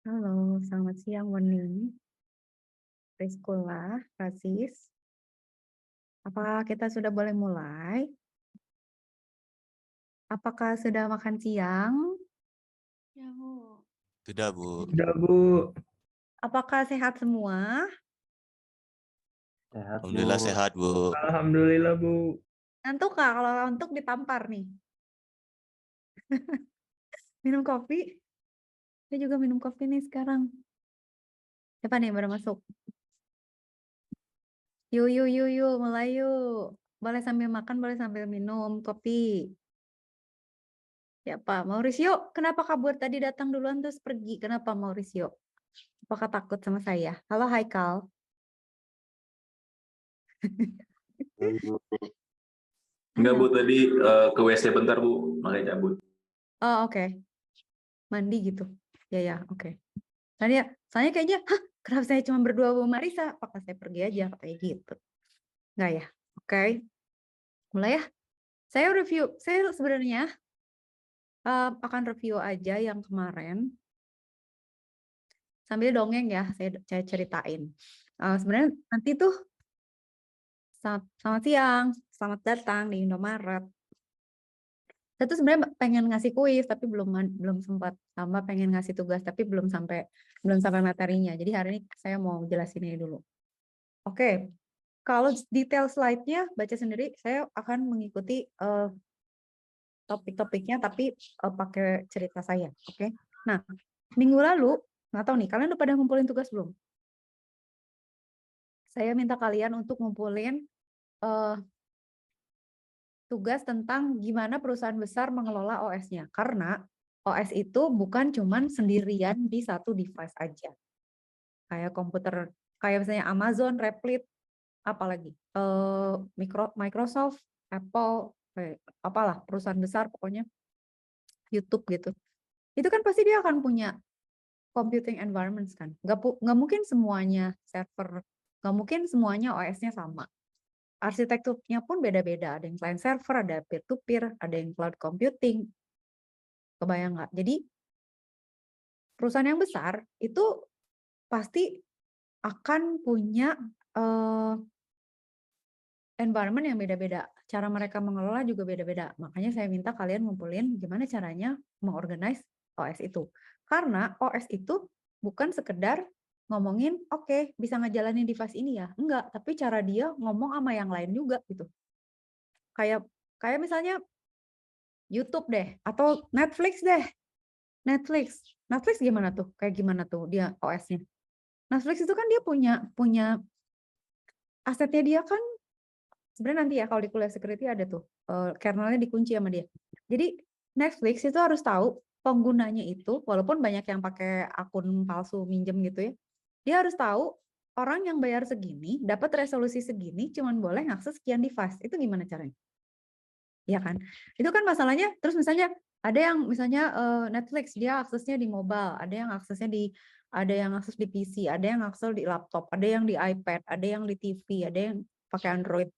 Halo, selamat siang Wening, Rizkula, Rasis. Apakah kita sudah boleh mulai? Apakah sudah makan siang? Ya, Bu. Sudah, Bu. Udah, Bu. Apakah sehat semua? Sehat, Alhamdulillah Bu. sehat, Bu. Alhamdulillah, Bu. Ngantuk kah? Kalau ngantuk ditampar nih. Minum kopi? Saya juga minum kopi nih sekarang. Siapa nih baru masuk? Yuk, mulai yuk. Boleh sambil makan, boleh sambil minum kopi. Siapa? Mauricio, kenapa kabur tadi datang duluan terus pergi? Kenapa Mauricio? Apakah takut sama saya? Halo Haikal. Enggak, Bu, tadi ke WC bentar, Bu, makanya cabut. Oh, oke. Mandi gitu. Ya, oke. Soalnya kayaknya, hah, kenapa saya cuma berdua sama Marisa? Apakah saya pergi aja? Kayak gitu. Enggak ya? Oke. Mulai ya. Saya sebenarnya akan review aja yang kemarin. Sambil dongeng ya, saya ceritain. Sebenarnya nanti tuh, selamat siang, selamat datang di Indomaret. Saya tuh sebenarnya pengen ngasih kuis tapi belum sempat, sama pengen ngasih tugas tapi belum sampai materinya. Jadi hari ini saya mau jelasin ini dulu. Oke. Kalau detail slide-nya baca sendiri, saya akan mengikuti topik-topiknya tapi pakai cerita saya. Oke. Nah, minggu lalu, nggak tahu nih, kalian udah pada ngumpulin tugas belum? Saya minta kalian untuk ngumpulin tugas tentang gimana perusahaan besar mengelola OS-nya. Karena OS itu bukan cuman sendirian di satu device aja. Kayak komputer, kayak misalnya Amazon, Replit, apalagi Microsoft, Apple, apalah perusahaan besar pokoknya, YouTube gitu. Itu kan pasti dia akan punya computing environments kan. Nggak mungkin semuanya server, nggak mungkin semuanya OS-nya sama. Arsitekturnya pun beda-beda. Ada yang client server, ada peer-to-peer, ada yang cloud computing. Kebayang nggak? Jadi perusahaan yang besar itu pasti akan punya environment yang beda-beda. Cara mereka mengelola juga beda-beda. Makanya saya minta kalian ngumpulin gimana caranya mengorganize OS itu. Karena OS itu bukan sekedar ngomongin, oke, bisa ngejalanin device ini ya. Enggak, tapi cara dia ngomong sama yang lain juga gitu. Kayak misalnya YouTube deh, atau Netflix deh. Netflix gimana tuh? Kayak gimana tuh dia OS-nya? Netflix itu kan dia punya asetnya dia kan sebenarnya nanti ya kalau di kuliah security ada tuh kernelnya dikunci sama dia. Jadi Netflix itu harus tahu penggunanya itu, walaupun banyak yang pakai akun palsu minjem gitu ya, dia harus tahu orang yang bayar segini dapat resolusi segini cuman boleh ngakses sekian device. Itu gimana caranya? Ya kan? Itu kan masalahnya. Terus misalnya ada yang misalnya Netflix dia aksesnya di mobile, ada yang akses di PC, ada yang akses di laptop, ada yang di iPad, ada yang di TV, ada yang pakai Android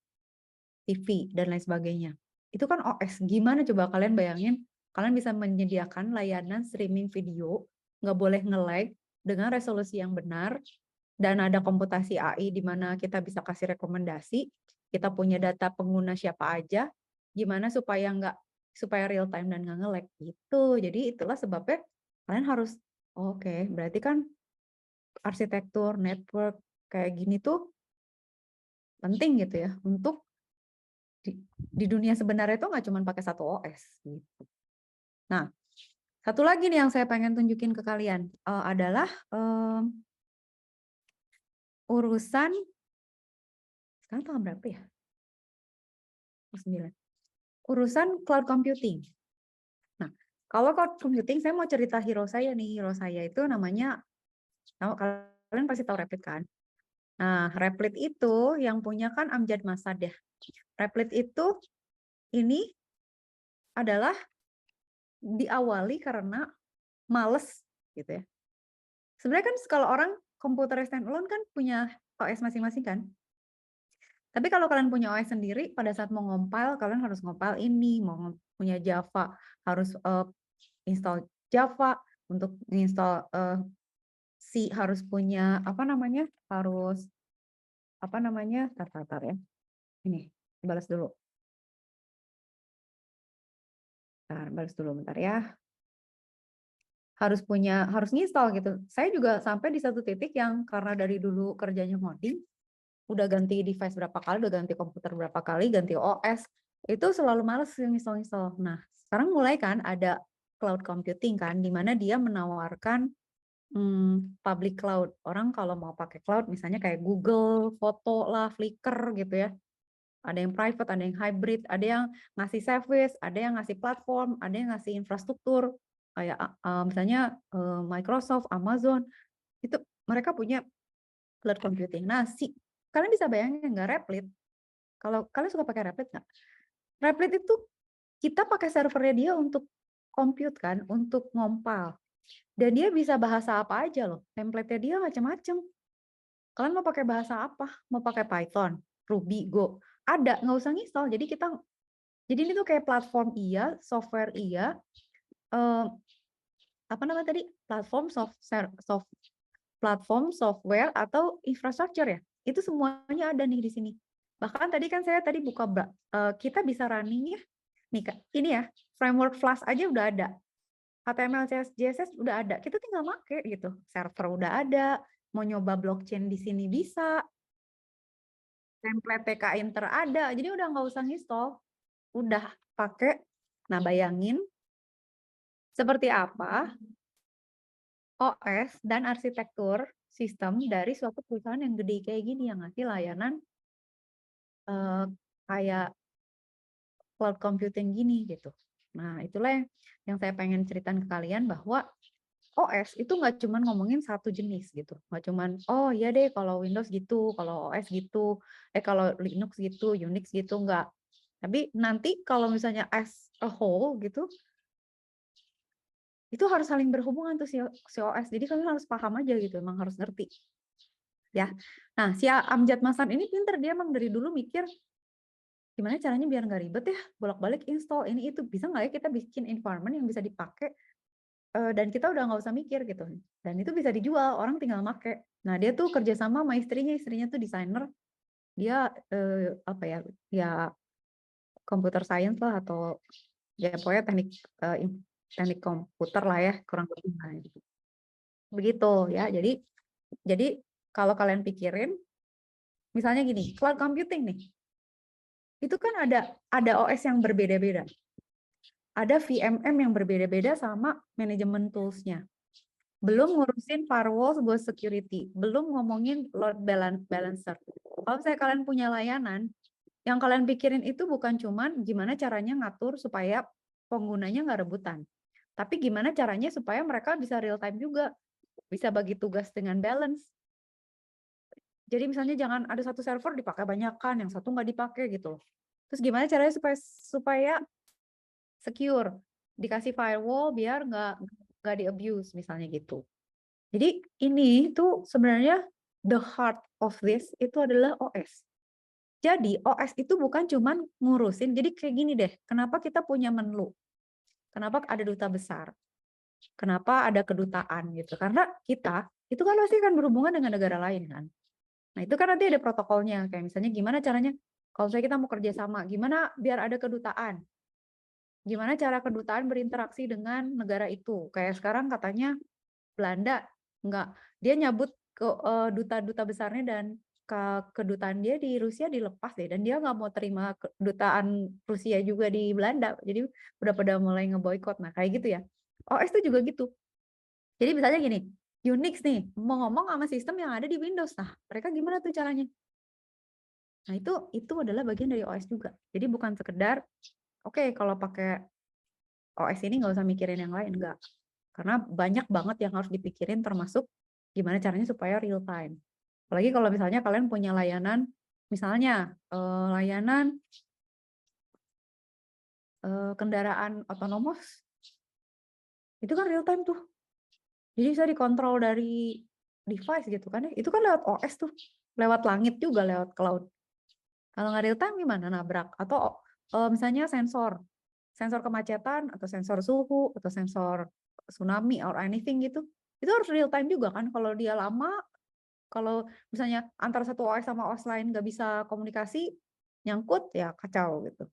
TV dan lain sebagainya. Itu kan OS. Gimana coba kalian bayangin, kalian bisa menyediakan layanan streaming video, nggak boleh nge-lag dengan resolusi yang benar, dan ada komputasi AI di mana kita bisa kasih rekomendasi, kita punya data pengguna siapa aja, gimana supaya real time dan nggak nge-lag gitu. Jadi itulah sebabnya kalian harus, oke, berarti kan arsitektur network kayak gini tuh penting gitu ya untuk di dunia sebenarnya itu nggak cuma pakai satu OS gitu. Nah, satu lagi nih yang saya pengen tunjukin ke kalian adalah urusan sekarang tanggal berapa ya? 9. Urusan cloud computing. Nah, kalau cloud computing saya mau cerita hero saya nih. Hero saya itu namanya, kalian pasti tahu Replit kan? Nah, Replit itu yang punya kan Amjad Masad ya. Replit itu ini adalah diawali karena males gitu ya. Sebenarnya kan kalau orang komputer standalone kan punya OS masing-masing kan. Tapi kalau kalian punya OS sendiri, pada saat mau compile, kalian harus compile ini, mau punya Java, harus install Java, untuk install harus punya harus tar ya. Ini balas dulu. Balas dulu bentar ya. Harus nginstal gitu. Saya juga sampai di satu titik yang karena dari dulu kerjanya ngoding, udah ganti device berapa kali, udah ganti komputer berapa kali, ganti OS, itu selalu males install. Nah, sekarang mulai kan ada cloud computing kan, di mana dia menawarkan public cloud. Orang kalau mau pakai cloud, misalnya kayak Google, Foto lah, Flickr gitu ya. Ada yang private, ada yang hybrid, ada yang ngasih service, ada yang ngasih platform, ada yang ngasih infrastruktur, kayak misalnya Microsoft, Amazon, itu mereka punya cloud computing. Nah, kalian bisa bayangin nggak Replit? Kalau kalian suka pakai Replit nggak? Replit itu kita pakai servernya dia untuk compute kan, untuk ngompal. Dan dia bisa bahasa apa aja loh. Template-nya dia macam-macam. Kalian mau pakai bahasa apa? Mau pakai Python, Ruby, Go? Ada, nggak usah install. Jadi ini tuh kayak platform iya, software iya, platform software atau infrastructure ya. Itu semuanya ada nih di sini. Bahkan tadi kan saya buka kita bisa running ya. Nih Kak, ini ya, framework Flask aja udah ada. HTML, CSS udah ada. Kita tinggal make gitu. Server udah ada, mau nyoba blockchain di sini bisa. Template TK Inter ada. Jadi udah nggak usah install. Udah pakai. Nah, bayangin seperti apa OS dan arsitektur sistem dari suatu perusahaan yang gede kayak gini, yang ngasih layanan kayak cloud computing gini gitu. Nah, itulah yang saya pengen ceritakan ke kalian, bahwa OS itu nggak cuma ngomongin satu jenis gitu. Nggak cuma, oh iya deh kalau Windows gitu, kalau OS gitu, kalau Linux gitu, Unix gitu, nggak. Tapi nanti kalau misalnya as a whole gitu, itu harus saling berhubungan tuh si OS. Jadi kalian harus paham aja gitu, emang harus ngerti. Ya. Nah, si Amjad Masan ini pinter, dia emang dari dulu mikir gimana caranya biar nggak ribet ya, bolak-balik install ini itu, bisa nggak ya kita bikin environment yang bisa dipakai dan kita udah nggak usah mikir gitu, dan itu bisa dijual, orang tinggal make. Nah, dia tuh kerjasama sama istrinya tuh desainer, dia ya computer science lah, atau ya pokoknya teknik komputer lah ya, kurang lebih gitu. Begitu ya. Jadi kalau kalian pikirin, misalnya gini, cloud computing nih, itu kan ada OS yang berbeda-beda, ada VMM yang berbeda-beda sama manajemen tools-nya. Belum ngurusin firewall buat security, belum ngomongin load balancer. Kalau misalnya kalian punya layanan, yang kalian pikirin itu bukan cuman gimana caranya ngatur supaya penggunanya nggak rebutan, tapi gimana caranya supaya mereka bisa real time juga, bisa bagi tugas dengan balance. Jadi misalnya jangan ada satu server dipakai banyak kan, yang satu nggak dipakai gitu. Terus gimana caranya supaya secure, dikasih firewall biar nggak di-abuse misalnya gitu. Jadi ini tuh sebenarnya the heart of this itu adalah OS. Jadi OS itu bukan cuman ngurusin, jadi kayak gini deh, kenapa kita punya Menlu? Kenapa ada duta besar? Kenapa ada kedutaan gitu? Karena kita itu kan pasti kan berhubungan dengan negara lain kan. Nah, itu kan nanti ada protokolnya, kayak misalnya gimana caranya kalau misalnya kita mau kerja sama, gimana biar ada kedutaan? Gimana cara kedutaan berinteraksi dengan negara itu? Kayak sekarang katanya Belanda dia nyabut ke duta-duta besarnya, dan kedutaan dia di Rusia dilepas deh, dan dia nggak mau terima kedutaan Rusia juga di Belanda. Jadi udah pada mulai ngeboikot. Nah, kayak gitu ya. OS itu juga gitu. Jadi misalnya gini, Unix nih mau ngomong sama sistem yang ada di Windows. Nah, mereka gimana tuh caranya? Nah, itu adalah bagian dari OS juga. Jadi bukan sekedar oke, kalau pakai OS ini nggak usah mikirin yang lain, enggak. Karena banyak banget yang harus dipikirin, termasuk gimana caranya supaya real time. Apalagi kalau misalnya kalian punya layanan, misalnya layanan kendaraan otonomos, itu kan real time tuh. Jadi bisa dikontrol dari device gitu kan ya. Itu kan lewat OS tuh, lewat langit juga, lewat cloud. Kalau nggak real time gimana? Nabrak. Atau misalnya sensor kemacetan, atau sensor suhu, atau sensor tsunami or anything gitu. itu harus real time juga kan. Kalau dia lama, kalau misalnya antara satu OS sama OS lain nggak bisa komunikasi, nyangkut ya kacau gitu.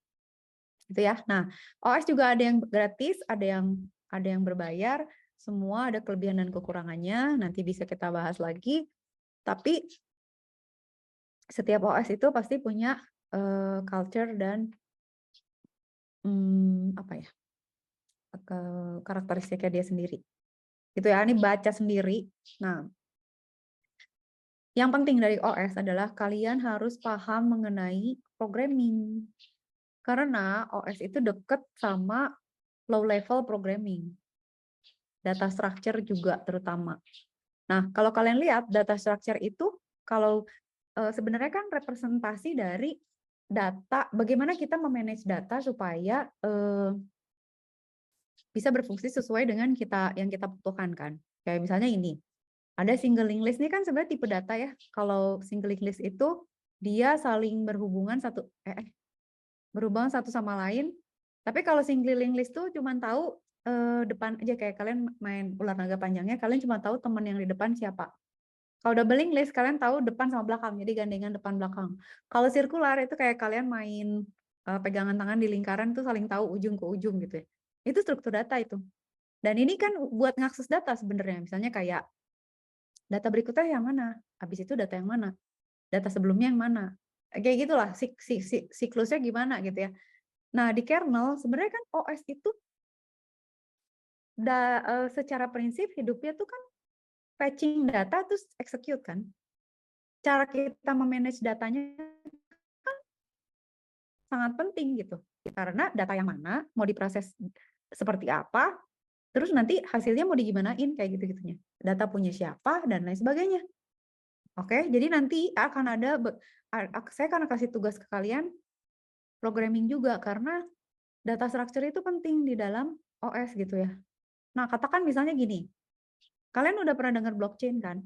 Gitu ya. Nah, OS juga ada yang gratis, ada yang berbayar, semua ada kelebihan dan kekurangannya. Nanti bisa kita bahas lagi. Tapi setiap OS itu pasti punya culture dan apa ya? Karakteristiknya dia sendiri. Gitu ya. Ini baca sendiri. Nah, yang penting dari OS adalah kalian harus paham mengenai programming. Karena OS itu deket sama low level programming. Data structure juga terutama. Nah, kalau kalian lihat data structure itu, kalau sebenarnya kan representasi dari data, bagaimana kita memanage data supaya bisa berfungsi sesuai dengan yang kita butuhkan kan. Kayak misalnya ini, ada single link list, ini kan sebenarnya tipe data ya. Kalau single link list itu dia saling berhubungan berhubungan satu sama lain. Tapi kalau single link list tuh cuma tahu depan aja, kayak kalian main ular naga panjangnya, kalian cuma tahu teman yang di depan siapa. Kalau double link list kalian tahu depan sama belakang, jadi gandengan depan belakang. Kalau sirkular itu kayak kalian main pegangan tangan di lingkaran tuh saling tahu ujung ke ujung gitu ya. Itu struktur data itu. Dan ini kan buat ngakses data sebenarnya. Misalnya kayak data berikutnya yang mana, habis itu data yang mana, data sebelumnya yang mana. Kayak gitulah siklusnya gimana gitu ya. Nah, di kernel sebenarnya kan OS itu secara prinsip hidupnya tuh kan fetching data terus execute kan. Cara kita memanage datanya kan sangat penting gitu. Karena data yang mana, mau diproses seperti apa, terus nanti hasilnya mau digimanain kayak gitu-gitunya. Data punya siapa dan lain sebagainya. Oke, jadi nanti saya akan kasih tugas ke kalian programming juga karena data structure itu penting di dalam OS gitu ya. Nah, katakan misalnya gini, kalian udah pernah dengar blockchain kan?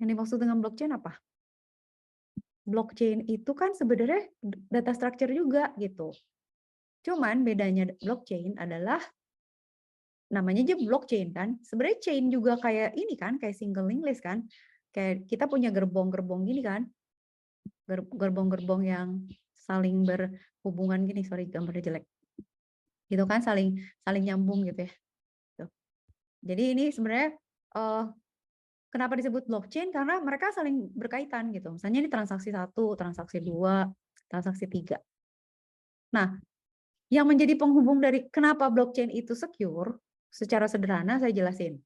Yang dimaksud dengan blockchain apa? Blockchain itu kan sebenarnya data structure juga gitu. Cuman bedanya blockchain adalah namanya aja blockchain kan. Sebenarnya chain juga kayak ini kan, kayak single link list kan. Kayak kita punya gerbong-gerbong gini kan. Gerbong-gerbong yang saling berhubungan gini, sorry gambarnya jelek. Gitu kan, saling nyambung gitu ya. Jadi ini sebenarnya kenapa disebut blockchain? Karena mereka saling berkaitan gitu. Misalnya ini transaksi 1, transaksi 2, transaksi 3. Nah, yang menjadi penghubung dari kenapa blockchain itu secure, secara sederhana saya jelasin.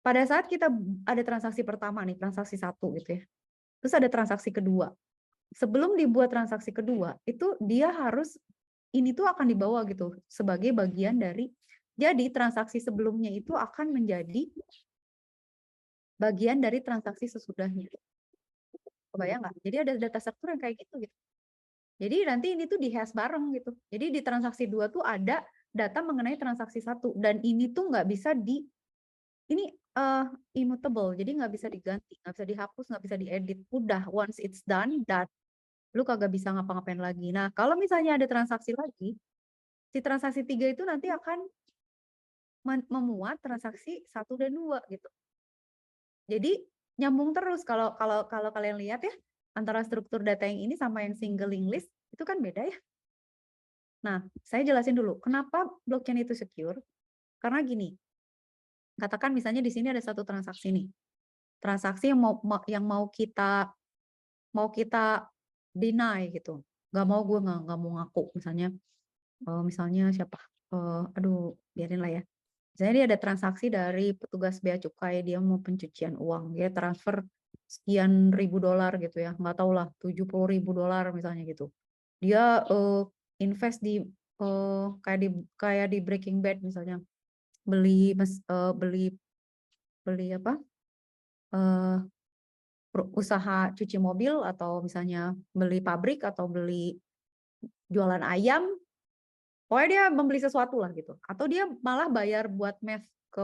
Pada saat kita ada transaksi pertama nih, transaksi 1 gitu ya. Terus ada transaksi kedua. Sebelum dibuat transaksi kedua, itu dia harus, ini tuh akan dibawa gitu sebagai bagian dari, jadi transaksi sebelumnya itu akan menjadi bagian dari transaksi sesudahnya. Kebayang nggak? Jadi ada data struktur yang kayak gitu. Jadi nanti ini tuh di-hash bareng gitu. Jadi di transaksi 2 tuh ada data mengenai transaksi 1. Dan ini tuh nggak bisa ini immutable. Jadi nggak bisa diganti, nggak bisa dihapus, nggak bisa diedit. Udah, once it's done, lu kagak bisa ngapa-ngapain lagi. Nah, kalau misalnya ada transaksi lagi, si transaksi 3 itu nanti akan memuat transaksi 1 dan 2 gitu. Jadi nyambung terus kalau kalian lihat ya, antara struktur data yang ini sama yang single link list itu kan beda ya. Nah, saya jelasin dulu kenapa blockchain itu secure. Karena gini, katakan misalnya di sini ada satu transaksi nih. Transaksi yang mau kita deny gitu. Nggak mau, gue nggak mau ngaku misalnya siapa? Aduh, biarin lah ya. Misalnya dia ada transaksi dari petugas bea cukai, dia mau pencucian uang, dia transfer sekian ribu dolar gitu ya, nggak tahu lah, 70.000 dolar misalnya gitu. Dia invest di kayak di Breaking Bad misalnya, beli apa? Usaha cuci mobil, atau misalnya beli pabrik, atau beli jualan ayam. Pokoknya dia membeli sesuatu lah gitu. Atau dia malah bayar buat meth ke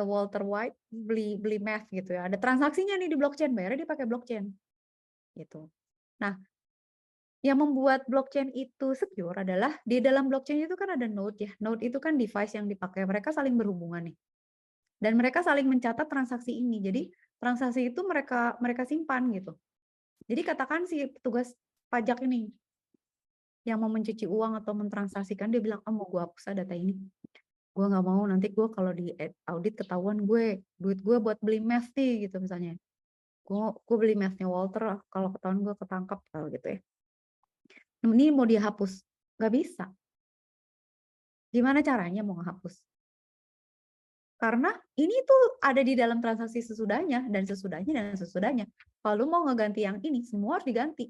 Walter White, beli meth gitu ya. Ada transaksinya nih di blockchain, bayarnya dia pakai blockchain gitu. Nah, Yang membuat blockchain itu secure adalah di dalam blockchain itu kan ada node ya. Node itu kan device yang dipakai. Mereka saling berhubungan nih. Dan mereka saling mencatat transaksi ini. Jadi transaksi itu mereka simpan gitu. Jadi katakan si petugas pajak ini yang mau mencuci uang atau mentransaksikan, dia bilang, mau gue hapus data ini. Gue nggak mau nanti gue kalau di audit ketahuan duit gue buat beli meth nih gitu misalnya. Gue beli methnya Walter, kalau ketahuan gue ketangkap kalau gitu ya. Ini mau dia hapus, nggak bisa. Gimana caranya mau ngehapus? Karena ini tuh ada di dalam transaksi sesudahnya dan sesudahnya dan sesudahnya. Kalau mau ngeganti yang ini, semua harus diganti.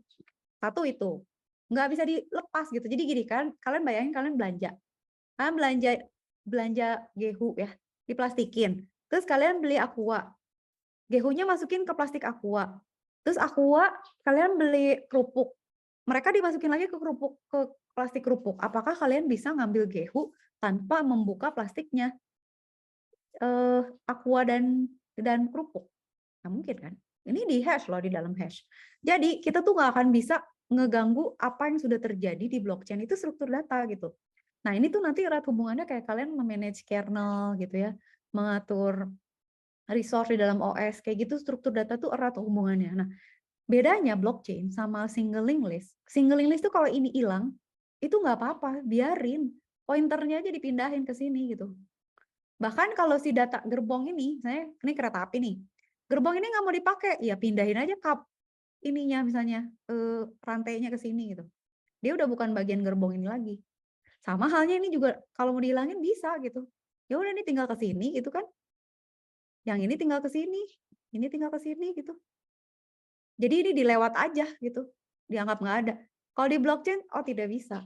Satu itu, nggak bisa dilepas gitu. Jadi gini kan, kalian bayangin kalian belanja gehu ya, diplastikin. Terus kalian beli aqua, gehunya masukin ke plastik aqua. Terus aqua kalian beli kerupuk, mereka dimasukin lagi ke plastik kerupuk. Apakah kalian bisa ngambil gehu tanpa membuka plastiknya? Aqua dan kerupuk. Nggak mungkin kan? Ini di hash loh, di dalam hash. Jadi kita tuh nggak akan bisa ngeganggu apa yang sudah terjadi di blockchain, itu struktur data gitu. Nah ini tuh nanti erat hubungannya kayak kalian memanage kernel gitu ya, mengatur resource di dalam OS, kayak gitu struktur data tuh erat hubungannya. Nah bedanya blockchain sama single link list. Single link list tuh kalau ini hilang, itu nggak apa-apa, biarin. Pointernya aja dipindahin ke sini gitu. Bahkan kalau si data gerbong ini, misalnya ini kereta api nih, gerbong ini nggak mau dipakai, ya pindahin aja kap ininya misalnya rantainya ke sini gitu. Dia udah bukan bagian gerbong ini lagi. Sama halnya ini juga kalau mau dihilangin bisa gitu. Ya udah ini tinggal ke sini gitu kan. Yang ini tinggal ke sini, ini tinggal ke sini gitu. Jadi ini dilewat aja gitu, dianggap nggak ada. Kalau di blockchain, tidak bisa.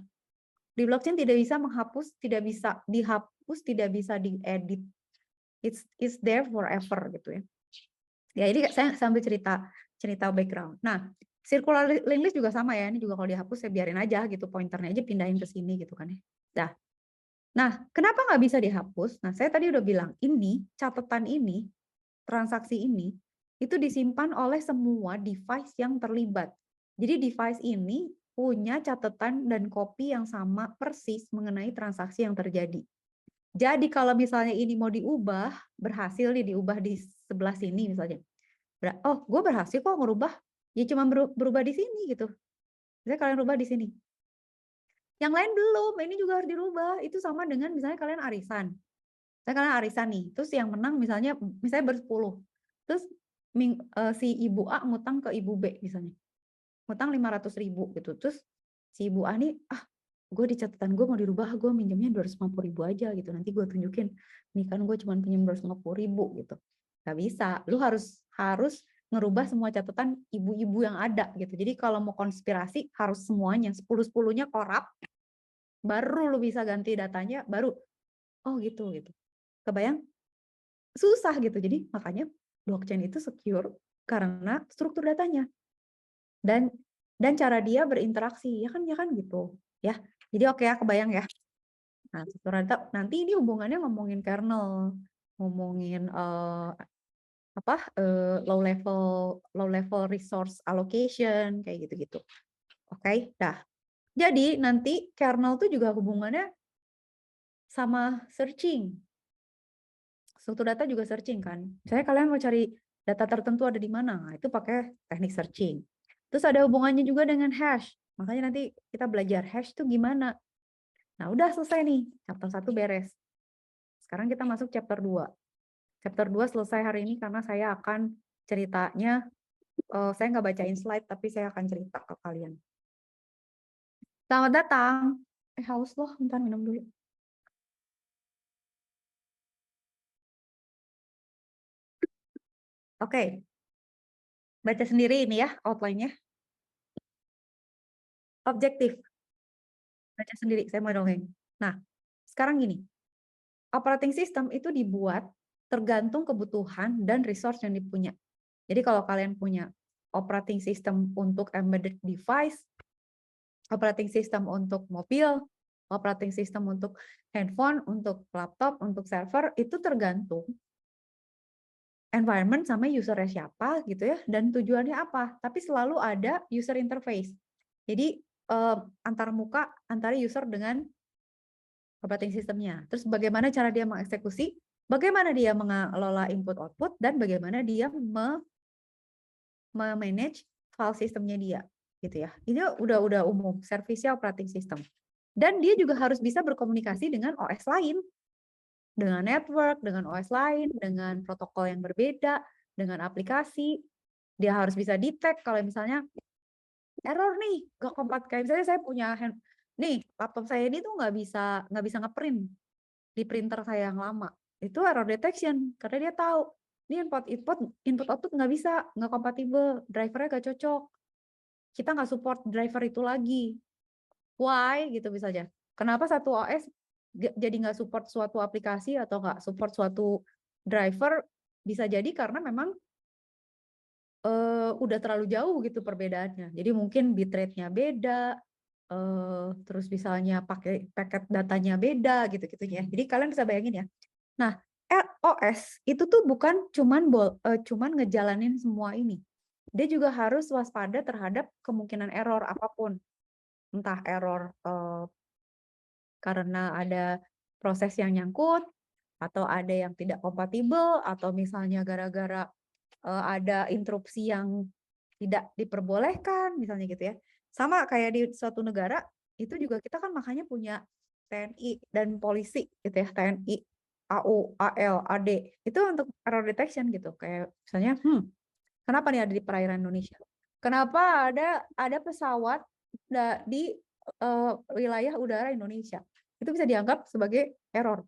Di blockchain tidak bisa menghapus, tidak bisa dihapus, tidak bisa diedit. It's there forever gitu ya. Ya ini saya sambil cerita background. Nah, circular link list juga sama ya. Ini juga kalau dihapus saya biarin aja gitu, pointernya aja pindahin ke sini gitu kan ya. Nah, kenapa nggak bisa dihapus? Nah, saya tadi udah bilang ini catatan ini, transaksi ini itu disimpan oleh semua device yang terlibat. Jadi device ini punya catatan dan copy yang sama persis mengenai transaksi yang terjadi. Jadi kalau misalnya ini mau diubah, berhasil nih diubah di sebelah sini misalnya. Gue berhasil kok ngerubah. Ya cuma berubah di sini gitu. Misalnya kalian rubah di sini. Yang lain belum, ini juga harus dirubah. Itu sama dengan misalnya kalian arisan. Misalnya kalian arisan nih, terus yang menang misalnya bersepuluh. Terus si ibu A ngutang ke ibu B misalnya. Ngutang 500.000 gitu. Terus si ibu A nih, gue di catatan gue mau dirubah, gue minjemnya 250.000 aja gitu. Nanti gue tunjukin, nih kan gue cuma pinjam 250.000 gitu. Gak bisa, lu harus ngerubah semua catatan ibu-ibu yang ada gitu. Jadi kalau mau konspirasi harus semuanya 10-10-nya korup, baru lu bisa ganti datanya, baru gitu. Kebayang? Susah gitu. Jadi makanya blockchain itu secure karena struktur datanya dan cara dia berinteraksi ya kan gitu ya. Jadi oke ya, kebayang ya. Nah, struktur data nanti ini hubungannya ngomongin kernel, ngomongin low level resource allocation kayak gitu-gitu. Oke, dah. Jadi nanti kernel tuh juga hubungannya sama searching. Struktur data juga searching kan. Misalnya kalian mau cari data tertentu ada di mana, nah, itu pakai teknik searching. Terus ada hubungannya juga dengan hash. Makanya nanti kita belajar hash itu gimana. Nah, udah selesai nih. Chapter 1 beres. Sekarang kita masuk chapter 2. Chapter 2 selesai hari ini karena saya akan ceritanya, saya nggak bacain slide, tapi saya akan cerita ke kalian. Selamat datang. Haus loh, bentar minum dulu. Oke. Baca sendiri ini ya, outline-nya. Objektif. Baca sendiri, saya mau dongeng. Nah, sekarang gini. Operating system itu dibuat tergantung kebutuhan dan resource yang dipunya. Jadi kalau kalian punya operating system untuk embedded device, operating system untuk mobil, operating system untuk handphone, untuk laptop, untuk server, itu tergantung environment sama usernya siapa gitu ya, dan tujuannya apa. Tapi selalu ada user interface. Jadi antar muka antara user dengan operating systemnya. Terus bagaimana cara dia mengeksekusi, bagaimana dia mengelola input output, dan bagaimana dia memanage file sistemnya dia, gitu ya. Ini udah umum, service-nya operating system. Dan dia juga harus bisa berkomunikasi dengan OS lain, dengan network, dengan OS lain, dengan protokol yang berbeda, dengan aplikasi. Dia harus bisa detect kalau misalnya error nih, gak kompat. Kayak misalnya saya punya nih laptop saya ini tuh nggak bisa ngeprint di printer saya yang lama. Itu error detection karena dia tahu ini input output nggak bisa, nggak kompatibel, drivernya gak cocok. Kita nggak support driver itu lagi. Why gitu misalnya. Kenapa satu OS jadi nggak support suatu aplikasi atau nggak support suatu driver? Bisa jadi karena memang udah terlalu jauh gitu perbedaannya. Jadi mungkin bitrate-nya beda, terus misalnya pakai paket datanya beda gitu-gitu ya. Jadi kalian bisa bayangin ya. Nah, OS itu tuh bukan cuman ngejalanin semua ini. Dia juga harus waspada terhadap kemungkinan error apapun. Entah error karena ada proses yang nyangkut, atau ada yang tidak kompatibel, atau misalnya gara-gara ada interupsi yang tidak diperbolehkan, misalnya gitu ya. Sama kayak di suatu negara, itu juga kita kan makanya punya TNI dan polisi gitu ya, TNI, AU, AL, AD. Itu untuk error detection gitu. Kayak misalnya, kenapa nih ada di perairan Indonesia? Kenapa ada pesawat di wilayah udara Indonesia? Itu bisa dianggap sebagai error.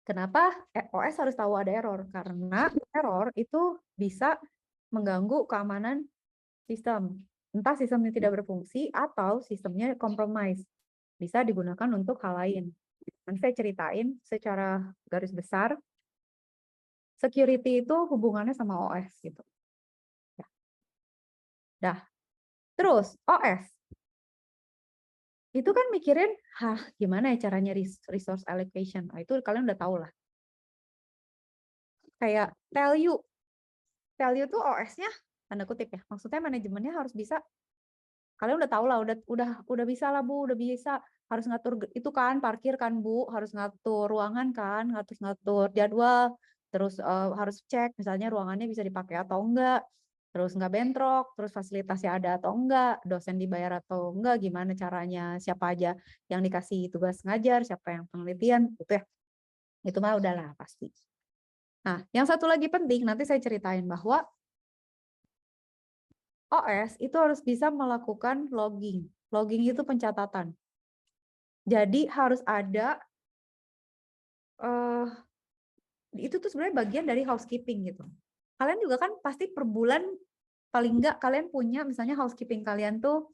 Kenapa OS harus tahu ada error? Karena error itu bisa mengganggu keamanan sistem. Entah sistemnya tidak berfungsi atau sistemnya compromise. Bisa digunakan untuk hal lain. Nanti saya ceritain secara garis besar, security itu hubungannya sama OS gitu. Ya. Dah. Terus OS itu kan mikirin, gimana ya caranya resource allocation? Nah, itu kalian udah tahu lah. Kayak tell you tuh OS-nya tanda kutip ya. Maksudnya manajemennya harus bisa. Kalian udah tahu lah, udah bisa lah Bu, udah bisa. Harus ngatur itu kan, parkir kan Bu, harus ngatur ruangan kan, ngatur jadwal, terus harus cek misalnya ruangannya bisa dipakai atau enggak, terus nggak bentrok, terus fasilitasnya ada atau enggak, dosen dibayar atau enggak, gimana caranya, siapa aja yang dikasih tugas ngajar, siapa yang penelitian, gitu ya. Itu mah udahlah pasti. Nah, yang satu lagi penting, nanti saya ceritain bahwa OS itu harus bisa melakukan logging. Logging itu pencatatan. Jadi harus ada, itu tuh sebenarnya bagian dari housekeeping gitu. Kalian juga kan pasti per bulan, paling enggak kalian punya misalnya housekeeping kalian tuh,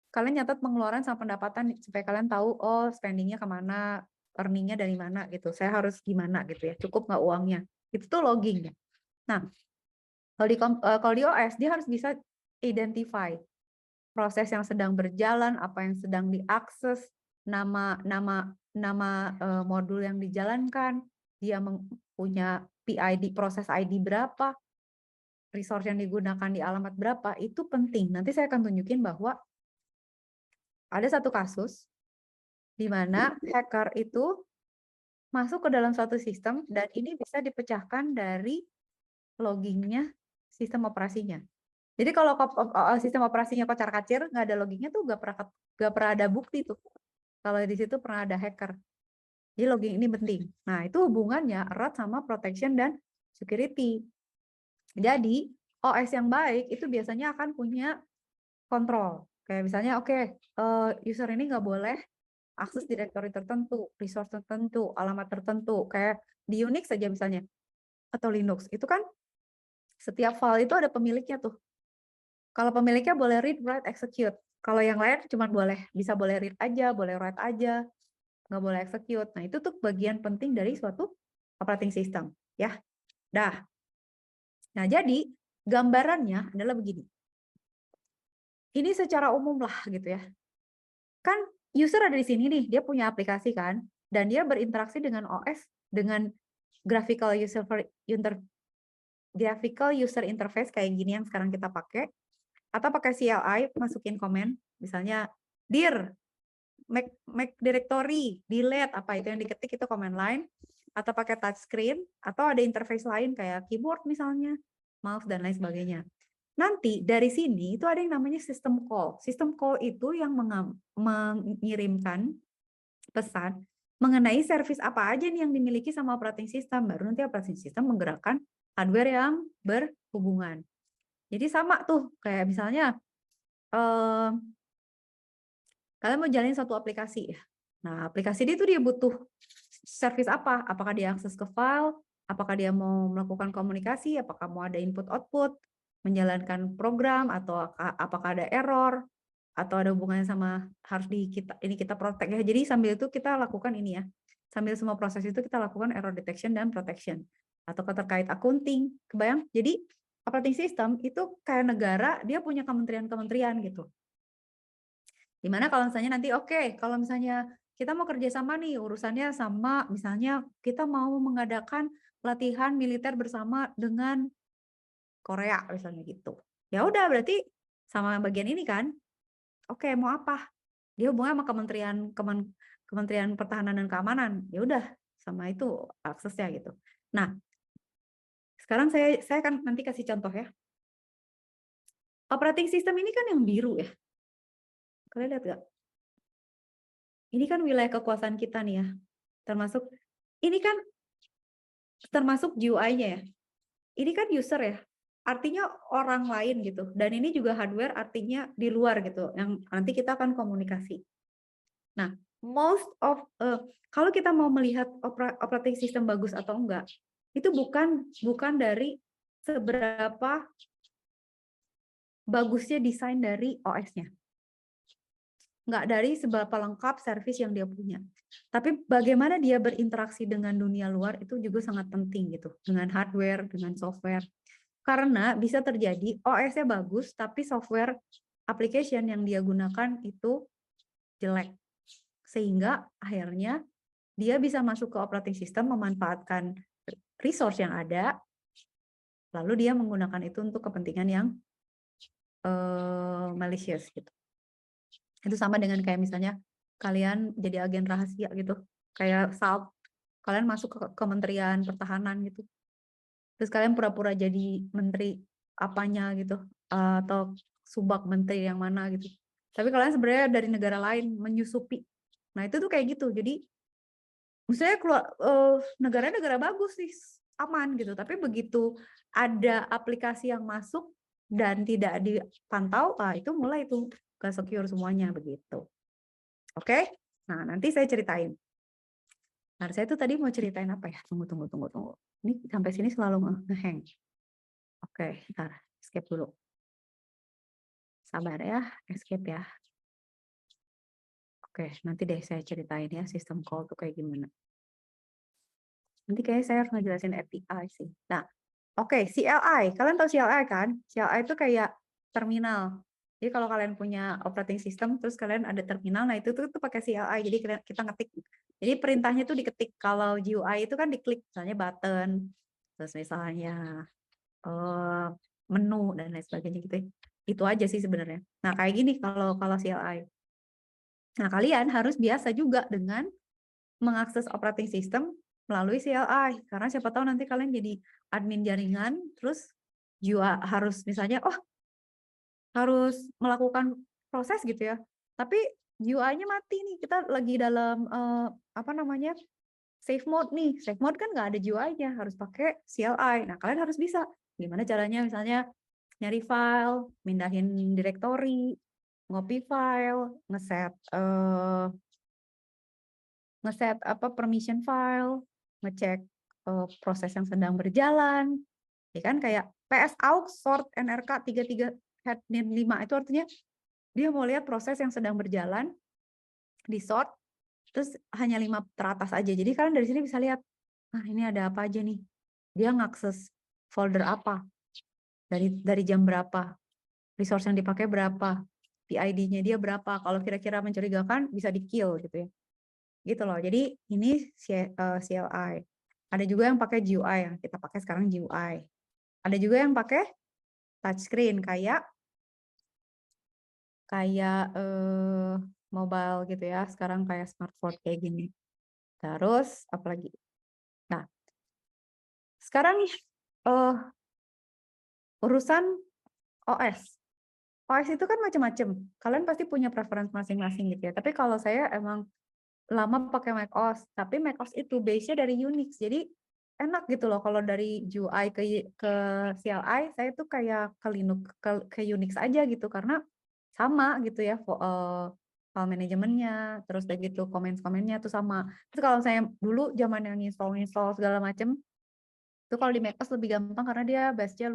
kalian nyatat pengeluaran sama pendapatan supaya kalian tahu, oh spendingnya kemana, earningnya dari mana gitu. Saya harus gimana gitu ya, cukup nggak uangnya. Itu tuh logging ya. Nah, kalau di OS dia harus bisa identify proses yang sedang berjalan, apa yang sedang diakses, nama modul yang dijalankan, dia punya PID, proses ID berapa, resource yang digunakan di alamat berapa, itu penting. Nanti saya akan tunjukin bahwa ada satu kasus di mana hacker itu masuk ke dalam suatu sistem dan ini bisa dipecahkan dari loggingnya sistem operasinya. Jadi kalau sistem operasinya kocar-kacir, nggak ada loggingnya tuh nggak pernah ada bukti tuh. Kalau di situ pernah ada hacker. Jadi logging ini penting. Nah, itu hubungannya erat sama protection dan security. Jadi, OS yang baik itu biasanya akan punya kontrol. Kayak misalnya, user ini nggak boleh akses directory tertentu, resource tertentu, alamat tertentu. Kayak di Unix saja misalnya, atau Linux. Itu kan setiap file itu ada pemiliknya tuh. Kalau pemiliknya boleh read, write, execute. Kalau yang lain cuma bisa boleh read aja, boleh write aja, nggak boleh execute. Nah, itu tuh bagian penting dari suatu operating system. Ya, dah. Nah, jadi gambarannya adalah begini. Ini secara umum lah gitu ya. Kan user ada di sini nih, dia punya aplikasi kan, dan dia berinteraksi dengan OS dengan graphical user interface kayak gini yang sekarang kita pakai, atau pakai CLI, masukin komen, Misalnya dir, make directory, delete, apa itu yang diketik itu command line, atau pakai touchscreen, atau ada interface lain kayak keyboard misalnya, mouse dan lain sebagainya. Nanti dari sini itu ada yang namanya system call. System call itu yang mengirimkan pesan mengenai service apa aja nih yang dimiliki sama operating system. Baru nanti operating system menggerakkan hardware yang berhubungan. Jadi sama tuh kayak misalnya kalian mau jalanin satu aplikasi ya. Nah, aplikasi itu dia butuh service apa? Apakah dia akses ke file? Apakah dia mau melakukan komunikasi? Apakah mau ada input output? Menjalankan program atau apakah ada error? Atau ada hubungannya sama harus kita protect ya. Jadi sambil itu kita lakukan ini ya. Sambil semua proses itu kita lakukan error detection dan protection. Atau terkait accounting. Kebayang? Jadi operating system itu kayak negara, dia punya kementerian-kementerian gitu. Dimana kalau misalnya nanti kalau misalnya kita mau kerjasama nih urusannya sama misalnya kita mau mengadakan latihan militer bersama dengan Korea misalnya gitu. Ya udah berarti sama bagian ini kan. Mau apa? Dia hubungannya sama Kementerian Pertahanan dan Keamanan. Ya udah sama itu aksesnya gitu. Nah, sekarang saya akan nanti kasih contoh ya. Operating system ini kan yang biru ya. Kalian lihat nggak? Ini kan wilayah kekuasaan kita nih ya. Ini kan termasuk GUI-nya ya. Ini kan user ya. Artinya orang lain gitu. Dan ini juga hardware artinya di luar gitu. Yang nanti kita akan komunikasi. Nah, kalau kita mau melihat operating system bagus atau enggak, itu bukan dari seberapa bagusnya desain dari OS-nya. Nggak dari seberapa lengkap service yang dia punya. Tapi bagaimana dia berinteraksi dengan dunia luar itu juga sangat penting gitu. Dengan hardware, dengan software. Karena bisa terjadi OS-nya bagus, tapi software application yang dia gunakan itu jelek. Sehingga akhirnya dia bisa masuk ke operating system, memanfaatkan resource yang ada, lalu dia menggunakan itu untuk kepentingan yang malicious gitu. Itu sama dengan kayak misalnya kalian jadi agen rahasia gitu, kayak SALT, kalian masuk ke Kementerian Pertahanan gitu, terus kalian pura-pura jadi menteri apanya gitu, atau subak menteri yang mana gitu, tapi kalian sebenarnya dari negara lain menyusupi. Nah itu tuh kayak gitu. Jadi misalnya negara bagus sih, aman gitu, tapi begitu ada aplikasi yang masuk dan tidak dipantau, itu mulai itu ke secure semuanya begitu. Oke? Nah, nanti saya ceritain. Nah, saya tuh tadi mau ceritain apa ya? Tunggu. Ini sampai sini selalu nge-hang. Oke, ntar escape dulu. Sabar ya, escape ya. Oke, nanti deh saya ceritain ya sistem call tuh kayak gimana. Nanti kayaknya saya harus ngejelasin API sih. Nah, CLI. Kalian tahu CLI kan? CLI itu kayak terminal. Jadi kalau kalian punya operating system, terus kalian ada terminal, nah itu tuh pakai CLI. Jadi kita ngetik. Jadi perintahnya tuh diketik. Kalau GUI itu kan diklik, misalnya button, terus misalnya menu dan lain sebagainya gitu. Itu aja sih sebenarnya. Nah kayak gini kalau CLI. Nah kalian harus biasa juga dengan mengakses operating system melalui CLI, karena siapa tahu nanti kalian jadi admin jaringan, terus juga harus misalnya, harus melakukan proses gitu ya, tapi UI-nya mati nih, kita lagi dalam safe mode nih, safe mode kan nggak ada UI-nya, harus pakai CLI. Nah kalian harus bisa, gimana caranya misalnya nyari file, mindahin directory, ngopi file, ngeset permission file, ngecek proses yang sedang berjalan, ya kan, kayak PS aux sort NRK 33 headnin 5 itu artinya dia mau lihat proses yang sedang berjalan di sort, terus hanya 5 teratas aja. Jadi kalian dari sini bisa lihat, ini ada apa aja nih, dia ngakses folder apa, dari jam berapa, resource yang dipakai berapa, PID-nya dia berapa, kalau kira-kira mencurigakan bisa di kill gitu ya. Gitu loh. Jadi ini CLI. Ada juga yang pakai GUI, yang kita pakai sekarang GUI. Ada juga yang pakai touchscreen, kayak kayak mobile gitu ya. Sekarang kayak smartphone kayak gini. Terus apalagi? Nah, sekarang nih urusan OS. OS itu kan macam-macam. Kalian pasti punya preference masing-masing gitu ya. Tapi kalau saya emang lama pakai macOS, tapi macOS itu base-nya dari Unix. Jadi enak gitu loh kalau dari UI ke CLI, saya tuh kayak ke Linux ke Unix aja gitu karena sama gitu ya file manajemennya, terus udah gitu komen-komennya tuh sama. Terus kalau saya dulu zaman yang install segala macam, itu kalau di macOS lebih gampang karena dia base-nya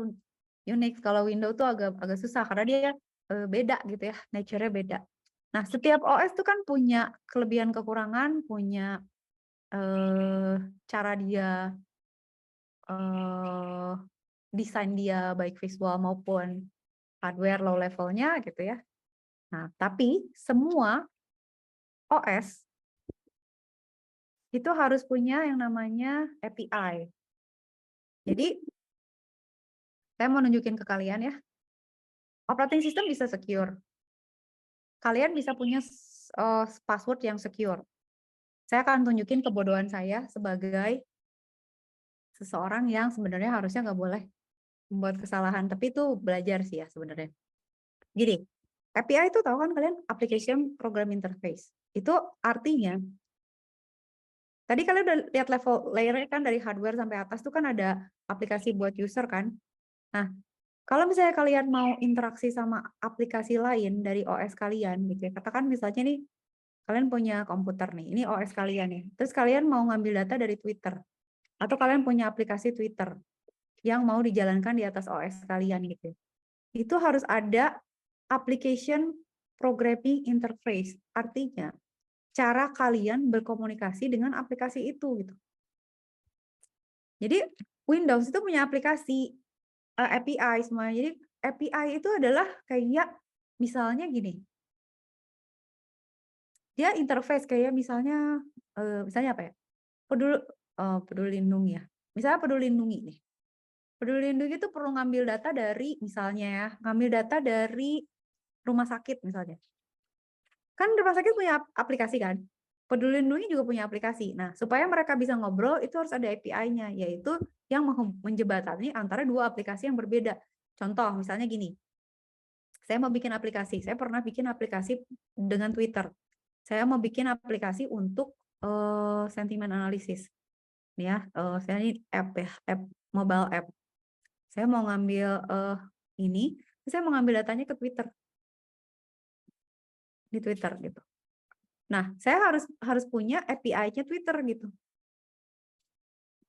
Unix. Kalau Windows tuh agak susah karena dia beda gitu ya, nature-nya beda. Nah, setiap OS tuh kan punya kelebihan kekurangan, punya cara dia desain dia baik visual maupun hardware low levelnya gitu ya. Nah, tapi semua OS itu harus punya yang namanya API. Jadi, saya mau nunjukin ke kalian ya. Operating system bisa secure. Kalian bisa punya password yang secure. Saya akan tunjukin kebodohan saya sebagai seseorang yang sebenarnya harusnya nggak boleh membuat kesalahan, tapi itu belajar sih ya sebenarnya. Gini, API itu tahu kan kalian, Application Program Interface. Itu artinya, tadi kalian udah lihat level layer kan dari hardware sampai atas tuh kan ada aplikasi buat user kan. Nah, kalau misalnya kalian mau interaksi sama aplikasi lain dari OS kalian gitu ya, katakan misalnya nih, kalian punya komputer nih, ini OS kalian nih, terus kalian mau ngambil data dari Twitter, atau kalian punya aplikasi Twitter yang mau dijalankan di atas OS kalian gitu. Itu harus ada application programming interface. Artinya, cara kalian berkomunikasi dengan aplikasi itu gitu. Jadi, Windows itu punya aplikasi API semua. Jadi, API itu adalah kayak misalnya gini. Dia interface kayak misalnya apa ya? Peduli Lindungi ya. Misalnya Peduli Lindungi nih. Peduli Lindungi itu perlu ngambil data dari misalnya ya, ngambil data dari rumah sakit misalnya. Kan rumah sakit punya aplikasi kan? Peduli Lindungi juga punya aplikasi. Nah, supaya mereka bisa ngobrol itu harus ada API-nya, yaitu yang menjembatani antara dua aplikasi yang berbeda. Contoh misalnya gini. Saya mau bikin aplikasi. Saya pernah bikin aplikasi dengan Twitter. Saya mau bikin aplikasi untuk sentiment analysis. Ya, saya ini app ya, app mobile app. Saya mau ngambil saya mau ngambil datanya ke Twitter. Di Twitter gitu. Nah, saya harus punya API-nya Twitter gitu.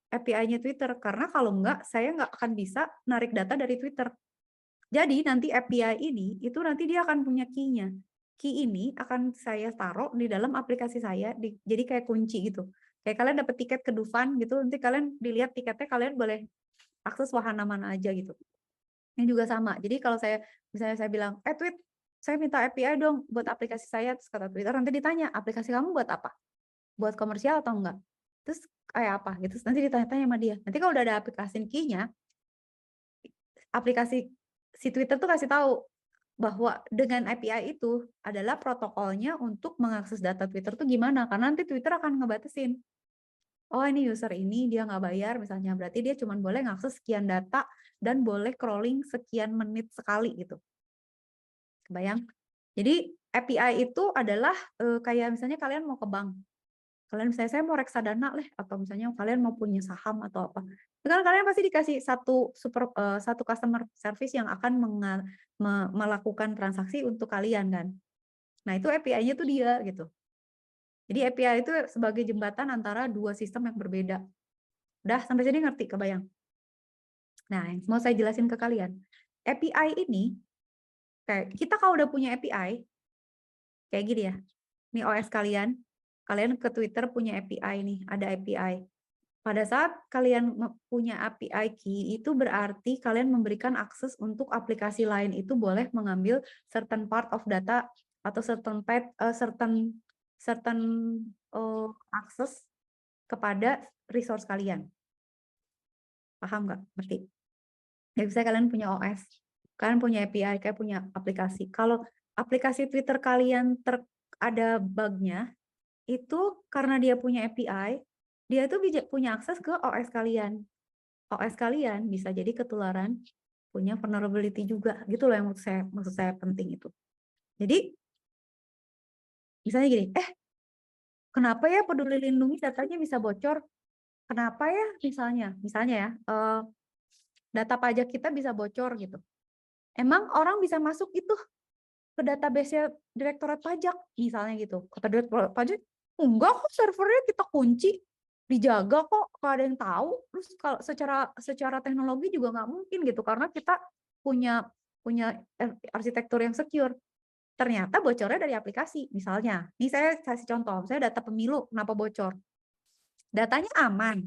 API-nya Twitter karena kalau enggak saya nggak akan bisa narik data dari Twitter. Jadi nanti API ini itu nanti dia akan punya key-nya. Key ini akan saya taruh di dalam aplikasi saya, jadi kayak kunci gitu. Kayak kalian dapat tiket ke Dufan gitu, nanti kalian dilihat tiketnya, kalian boleh akses wahana mana aja gitu. Ini juga sama. Jadi kalau misalnya saya bilang, Tweet, saya minta API dong buat aplikasi saya, terus kata Twitter nanti ditanya, aplikasi kamu buat apa? Buat komersial atau enggak? Terus kayak apa gitu. Nanti ditanya-tanya sama dia. Nanti kalau udah ada aplikasi key-nya, aplikasi si Twitter tuh kasih tahu bahwa dengan API itu adalah protokolnya untuk mengakses data Twitter tuh gimana, karena nanti Twitter akan ngebatasin. Oh, ini user ini dia nggak bayar misalnya, berarti dia cuma boleh ngakses sekian data dan boleh crawling sekian menit sekali gitu. Kebayang? Jadi API itu adalah kayak misalnya kalian mau ke bank. Kalian misalnya saya mau reksadana atau misalnya kalian mau punya saham atau apa. Kan kalian pasti dikasih satu customer service yang akan melakukan transaksi untuk kalian kan. Nah, itu API-nya tuh dia gitu. Jadi API itu sebagai jembatan antara dua sistem yang berbeda. Udah sampai sini ngerti, kebayang? Nah, yang mau saya jelasin ke kalian. API ini kayak kita kalau udah punya API kayak gini ya. Ini OS kalian ke Twitter punya API nih, ada API. Pada saat kalian punya API key, itu berarti kalian memberikan akses untuk aplikasi lain itu boleh mengambil certain part of data atau certain akses kepada resource kalian. Paham nggak? Ngerti? Jadi misalnya kalian punya OS, kalian punya API, kalian punya aplikasi. Kalau aplikasi Twitter kalian ada bug-nya, itu karena dia punya API, dia tuh punya akses ke OS kalian. OS kalian bisa jadi ketularan punya vulnerability juga, gitu loh yang maksud saya penting itu. Jadi misalnya gini, kenapa ya Peduli Lindungi datanya bisa bocor? Kenapa ya misalnya ya, data pajak kita bisa bocor gitu. Emang orang bisa masuk itu ke database-nya Direktorat Pajak misalnya gitu. Kata Direktorat Pajak, enggak kok servernya kita kunci, dijaga kok, nggak ada yang tahu. Terus kalau secara teknologi juga nggak mungkin gitu karena kita punya arsitektur yang secure. Ternyata bocornya dari aplikasi. Misalnya, ini saya kasih contoh, saya data pemilu kenapa bocor. Datanya aman,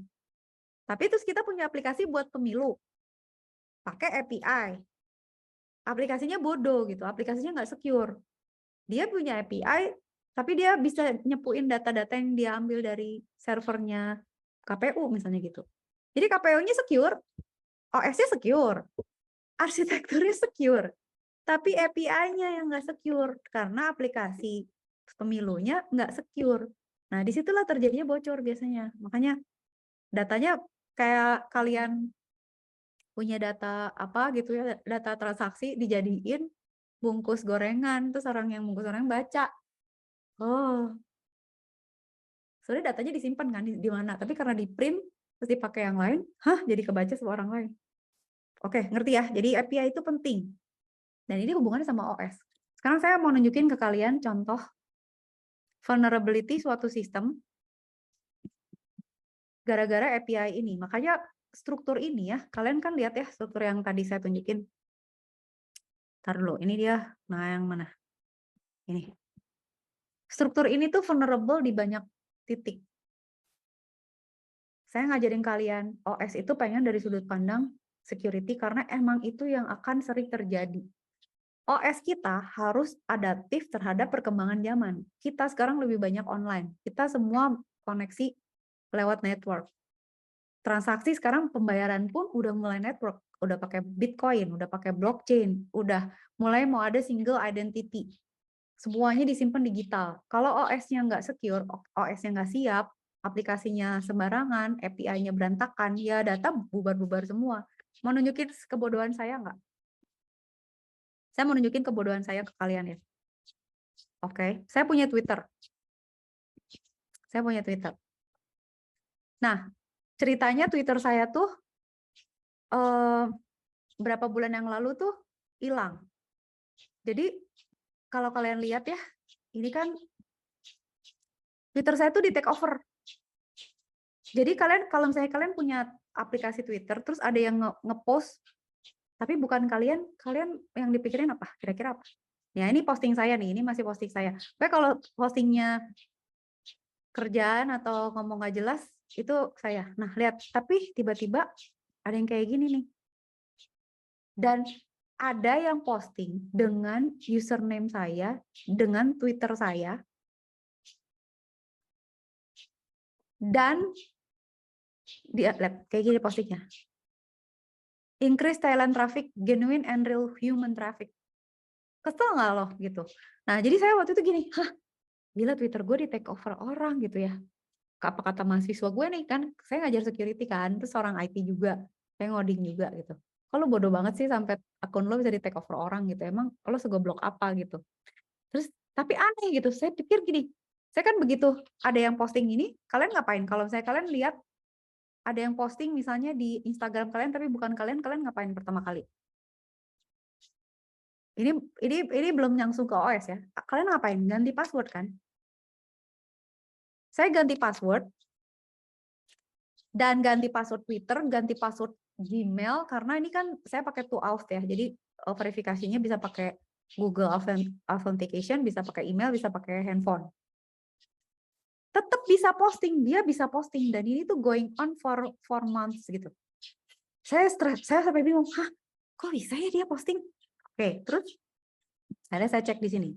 tapi terus kita punya aplikasi buat pemilu, pakai API. Aplikasinya bodoh gitu, aplikasinya nggak secure. Dia punya API, tapi dia bisa nyepuin data-data yang dia ambil dari servernya KPU misalnya gitu. Jadi KPU-nya secure, OS-nya secure, arsitekturnya secure, tapi API-nya yang nggak secure karena aplikasi pemilunya nggak secure. Nah, disitulah terjadinya bocor biasanya. Makanya datanya kayak kalian punya data apa gitu ya, data transaksi dijadiin bungkus gorengan, terus orang yang bungkus gorengan baca, oh, sebenarnya datanya disimpan kan di mana, tapi karena di print terus dipakai yang lain, jadi kebaca sama orang lain. Oke, ngerti ya? Jadi API itu penting. Dan ini hubungannya sama OS. Sekarang saya mau nunjukin ke kalian contoh vulnerability suatu sistem gara-gara API ini. Makanya struktur ini ya, kalian kan lihat ya struktur yang tadi saya tunjukin. Ntar dulu, ini dia. Nah, yang mana? Ini. Struktur ini tuh vulnerable di banyak titik. Saya ngajarin kalian, OS itu pengen dari sudut pandang security karena emang itu yang akan sering terjadi. OS kita harus adaptif terhadap perkembangan zaman. Kita sekarang lebih banyak online. Kita semua koneksi lewat network. Transaksi sekarang pembayaran pun udah mulai network. Udah pakai Bitcoin, udah pakai blockchain, udah mulai mau ada single identity. Semuanya disimpan digital. Kalau OS-nya nggak secure, OS-nya nggak siap, aplikasinya sembarangan, API-nya berantakan, ya data bubar-bubar semua. Mau nunjukin kebodohan saya nggak? Saya mau nunjukin kebodohan saya ke kalian ya. Oke, saya punya Twitter. Saya punya Twitter. Nah, ceritanya Twitter saya tuh berapa bulan yang lalu tuh hilang. Jadi kalau kalian lihat ya, ini kan Twitter saya tuh di take over. Jadi kalau misalnya kalian punya aplikasi Twitter, terus ada yang ngepost, tapi bukan kalian yang dipikirin apa? Kira-kira apa? Ya ini posting saya nih, ini masih posting saya. Tapi kalau postingnya kerjaan atau ngomong nggak jelas, itu saya. Nah lihat, tapi tiba-tiba ada yang kayak gini nih. Dan ada yang posting dengan username saya, dengan Twitter saya, dan dia lihat kayak gini postingnya. Increase Thailand traffic, genuine and real human traffic. Kesel nggak loh gitu. Nah jadi saya waktu itu gini, gila Twitter gue di take over orang gitu ya. Apa kata mahasiswa gue nih kan, saya ngajar security kan, terus orang IT juga, saya ngoding juga gitu. Kalau bodoh banget sih sampai akun lo bisa di take over orang gitu, emang lo segoblok apa gitu. Terus tapi aneh gitu, saya pikir gini, saya kan begitu ada yang posting ini, kalian ngapain? Kalau saya kalian lihat ada yang posting misalnya di Instagram kalian tapi bukan kalian ngapain pertama kali? Ini belum langsung ke OS ya. Kalian ngapain? Ganti password kan? Saya ganti password dan ganti password Twitter, ganti password Gmail karena ini kan saya pakai 2FA ya. Jadi verifikasinya bisa pakai Google Authentication, bisa pakai email, bisa pakai handphone. Tetap bisa posting, dia bisa posting dan ini tuh going on for 4 months gitu. Saya sampai bingung, kok bisa ya dia posting? Oke, terus akhirnya saya cek di sini.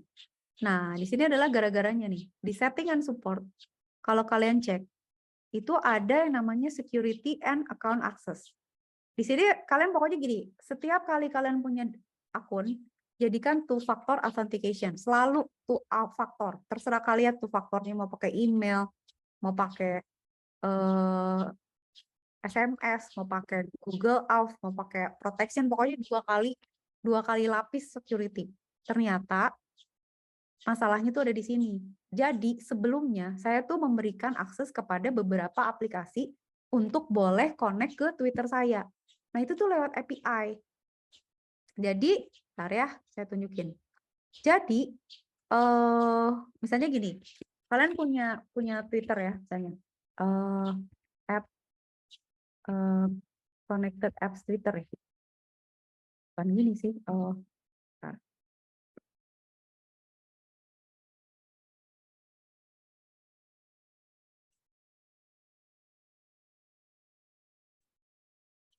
Nah, di sini adalah gara-garanya nih. Di setting and support, kalau kalian cek, itu ada yang namanya security and account access. Di sini kalian pokoknya gini, setiap kali kalian punya akun, jadikan two factor authentication. Selalu two factor. Terserah kalian two faktornya mau pakai email, mau pakai SMS, mau pakai Google Auth, mau pakai protection, pokoknya dua kali lapis security. Ternyata masalahnya tuh ada di sini. Jadi sebelumnya saya tuh memberikan akses kepada beberapa aplikasi untuk boleh connect ke Twitter saya. Nah itu tuh lewat API. Jadi, bentar ya, saya tunjukin. Jadi, misalnya gini, kalian punya Twitter ya, misalnya app connected apps Twitter ya. Bukan gini sih. Bentar.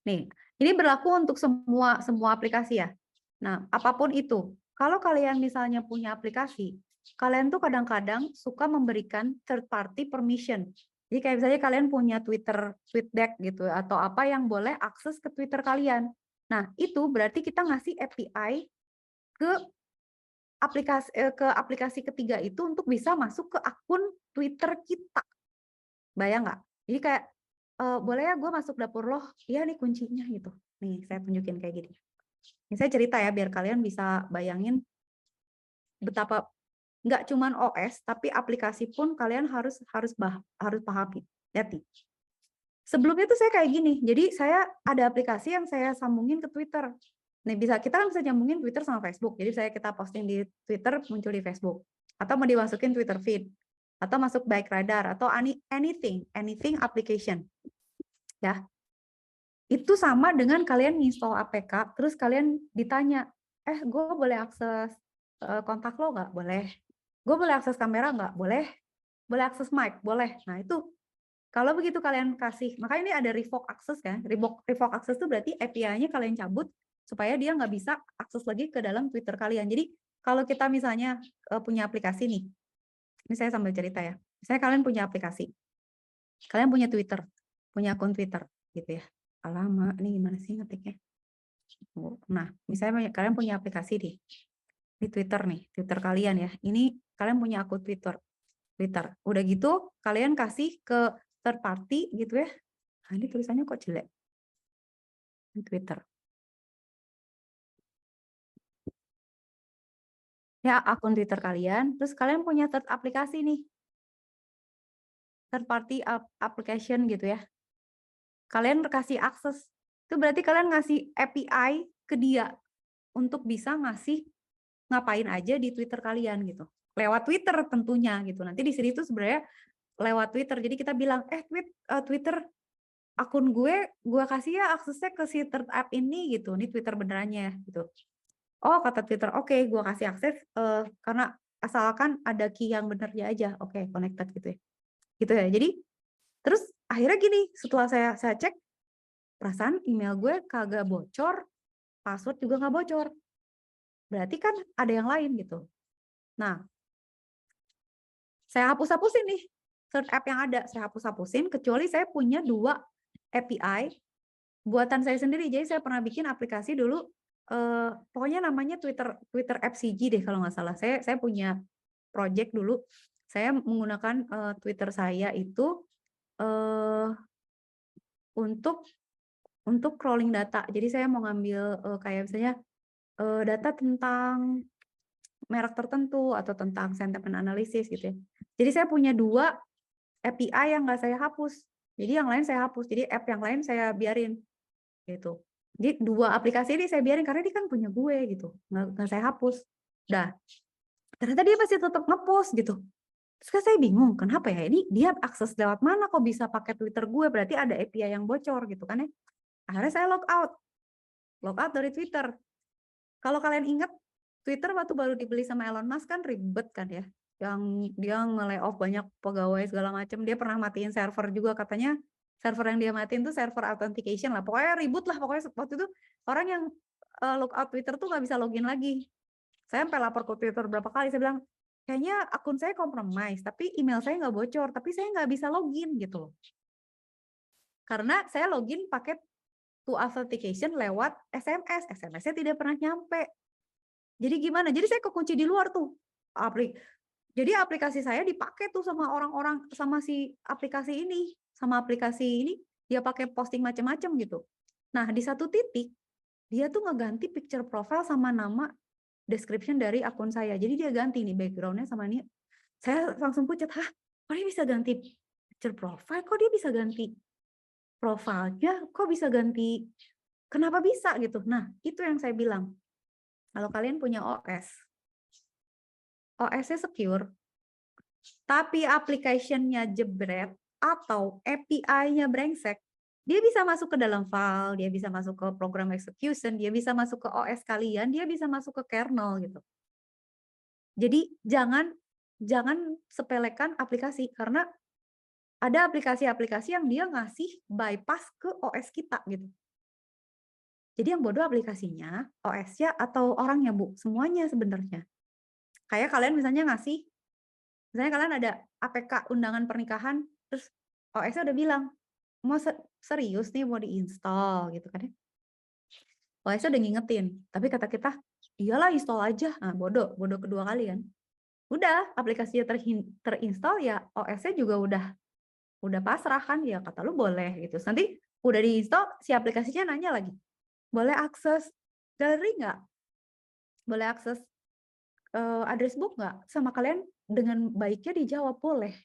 Nih, ini berlaku untuk semua aplikasi ya. Nah, apapun itu, kalau kalian misalnya punya aplikasi, kalian tuh kadang-kadang suka memberikan third party permission. Jadi kayak misalnya kalian punya Twitter, TweetDeck gitu, atau apa yang boleh akses ke Twitter kalian. Nah, itu berarti kita ngasih API ke aplikasi ketiga itu untuk bisa masuk ke akun Twitter kita. Bayang nggak? Jadi kayak, boleh ya gue masuk dapur loh? Iya nih kuncinya gitu. Nih, saya tunjukin kayak gini. Ini saya cerita ya, biar kalian bisa bayangin betapa nggak cuman OS, tapi aplikasi pun kalian harus pahami. Hati. Sebelumnya tuh saya kayak gini, jadi saya ada aplikasi yang saya sambungin ke Twitter. Nih kita kan bisa nyambungin Twitter sama Facebook. Jadi saya kita posting di Twitter, muncul di Facebook. Atau mau dimasukin Twitter feed. Atau masuk Bike Radar, atau anything application. Ya. Itu sama dengan kalian install APK, terus kalian ditanya, gue boleh akses kontak lo nggak? Boleh. Gue boleh akses kamera nggak? Boleh. Boleh akses mic? Boleh. Nah itu, kalau begitu kalian kasih, makanya ini ada revoke access kan? Revoke access itu berarti API-nya kalian cabut, supaya dia nggak bisa akses lagi ke dalam Twitter kalian. Jadi kalau kita misalnya punya aplikasi nih, ini saya sambil cerita ya. Misalnya kalian punya aplikasi, kalian punya Twitter, punya akun Twitter, gitu ya. Lama, ini gimana sih ngetiknya? Nah, misalnya kalian punya aplikasi di Twitter nih, Twitter kalian ya. Ini kalian punya akun Twitter. Udah gitu, kalian kasih ke third party gitu ya. Nah, ini tulisannya kok jelek. Di Twitter. Ya, akun Twitter kalian, terus kalian punya third aplikasi nih. Third party application gitu ya. Kalian kasih akses. Itu berarti kalian ngasih API ke dia untuk bisa ngasih ngapain aja di Twitter kalian gitu. Lewat Twitter tentunya gitu. Nanti di sini tuh sebenarnya lewat Twitter. Jadi kita bilang, Twitter akun gue kasih ya aksesnya ke si third app ini gitu. Ini Twitter benerannya gitu. Oh, kata Twitter, oke, gue kasih akses karena asalkan ada key yang benernya aja. Oke, connected gitu ya. Gitu ya. Jadi terus akhirnya gini, setelah saya cek, perasaan email gue kagak bocor, password juga nggak bocor. Berarti kan ada yang lain gitu. Nah, saya hapus-hapusin nih third app yang ada. Saya hapus-hapusin, kecuali saya punya 2 API buatan saya sendiri. Jadi saya pernah bikin aplikasi dulu, pokoknya namanya Twitter App CG deh kalau nggak salah. Saya punya project dulu. Saya menggunakan Twitter saya itu untuk crawling data. Jadi saya mau ngambil kayak misalnya data tentang merek tertentu atau tentang sentiment analysis gitu ya. Jadi saya punya 2 API yang nggak saya hapus. Jadi yang lain saya hapus. Jadi app yang lain saya biarin gitu. Jadi 2 aplikasi ini saya biarin karena dia kan punya gue gitu. Nggak saya hapus. Dah. Ternyata dia masih tetap ngepost gitu. Terus kan saya bingung, kenapa ya? Ini dia akses lewat mana kok bisa pakai Twitter gue? Berarti ada API yang bocor gitu kan ya. Akhirnya saya log out dari Twitter. Kalau kalian ingat, Twitter waktu baru dibeli sama Elon Musk kan ribet kan ya. Yang dia nge-layoff banyak pegawai segala macam. Dia pernah matiin server juga katanya. Server yang dia matiin tuh server authentication lah. Pokoknya ribut lah. Pokoknya waktu itu orang yang logout Twitter tuh nggak bisa login lagi. Saya sampai lapor ke Twitter berapa kali. Saya bilang, kayaknya akun saya compromise. Tapi email saya nggak bocor. Tapi saya nggak bisa login gitu loh. Karena saya login pakai two authentication lewat SMS. SMS-nya tidak pernah nyampe. Jadi gimana? Jadi saya kekunci di luar tuh. Jadi aplikasi saya dipakai tuh sama orang-orang, sama si aplikasi ini, sama aplikasi ini dia pakai posting macam-macam gitu. Nah, di satu titik dia tuh ngeganti picture profile sama nama description dari akun saya. Jadi dia ganti nih background-nya sama ini. Saya langsung pucat, "Hah? Kok dia bisa ganti picture profile? Kok dia bisa ganti profilnya? Kok bisa ganti? Kenapa bisa gitu?" Nah, itu yang saya bilang. Kalau kalian punya OS-nya secure, tapi application-nya jebret atau API-nya brengsek, dia bisa masuk ke dalam file, dia bisa masuk ke program execution, dia bisa masuk ke OS kalian, dia bisa masuk ke kernel gitu. Jadi jangan sepelekan aplikasi, karena ada aplikasi-aplikasi yang dia ngasih bypass ke OS kita gitu. Jadi yang bodoh aplikasinya, OS-nya, atau orangnya, Bu, semuanya sebenarnya. Kayak kalian misalnya misalnya kalian ada APK undangan pernikahan, terus OS-nya udah bilang, mau serius nih mau diinstal gitu kan ya. OS-nya udah ngingetin, tapi kata kita, iyalah install aja. Nah, bodoh kedua kali kan. Udah, aplikasinya terinstall ya, OS-nya juga udah pasrah kan, ya kata lu boleh gitu. Nanti udah diinstal, si aplikasinya nanya lagi, boleh akses galeri nggak? Boleh akses address book nggak? Sama kalian dengan baiknya dijawab boleh.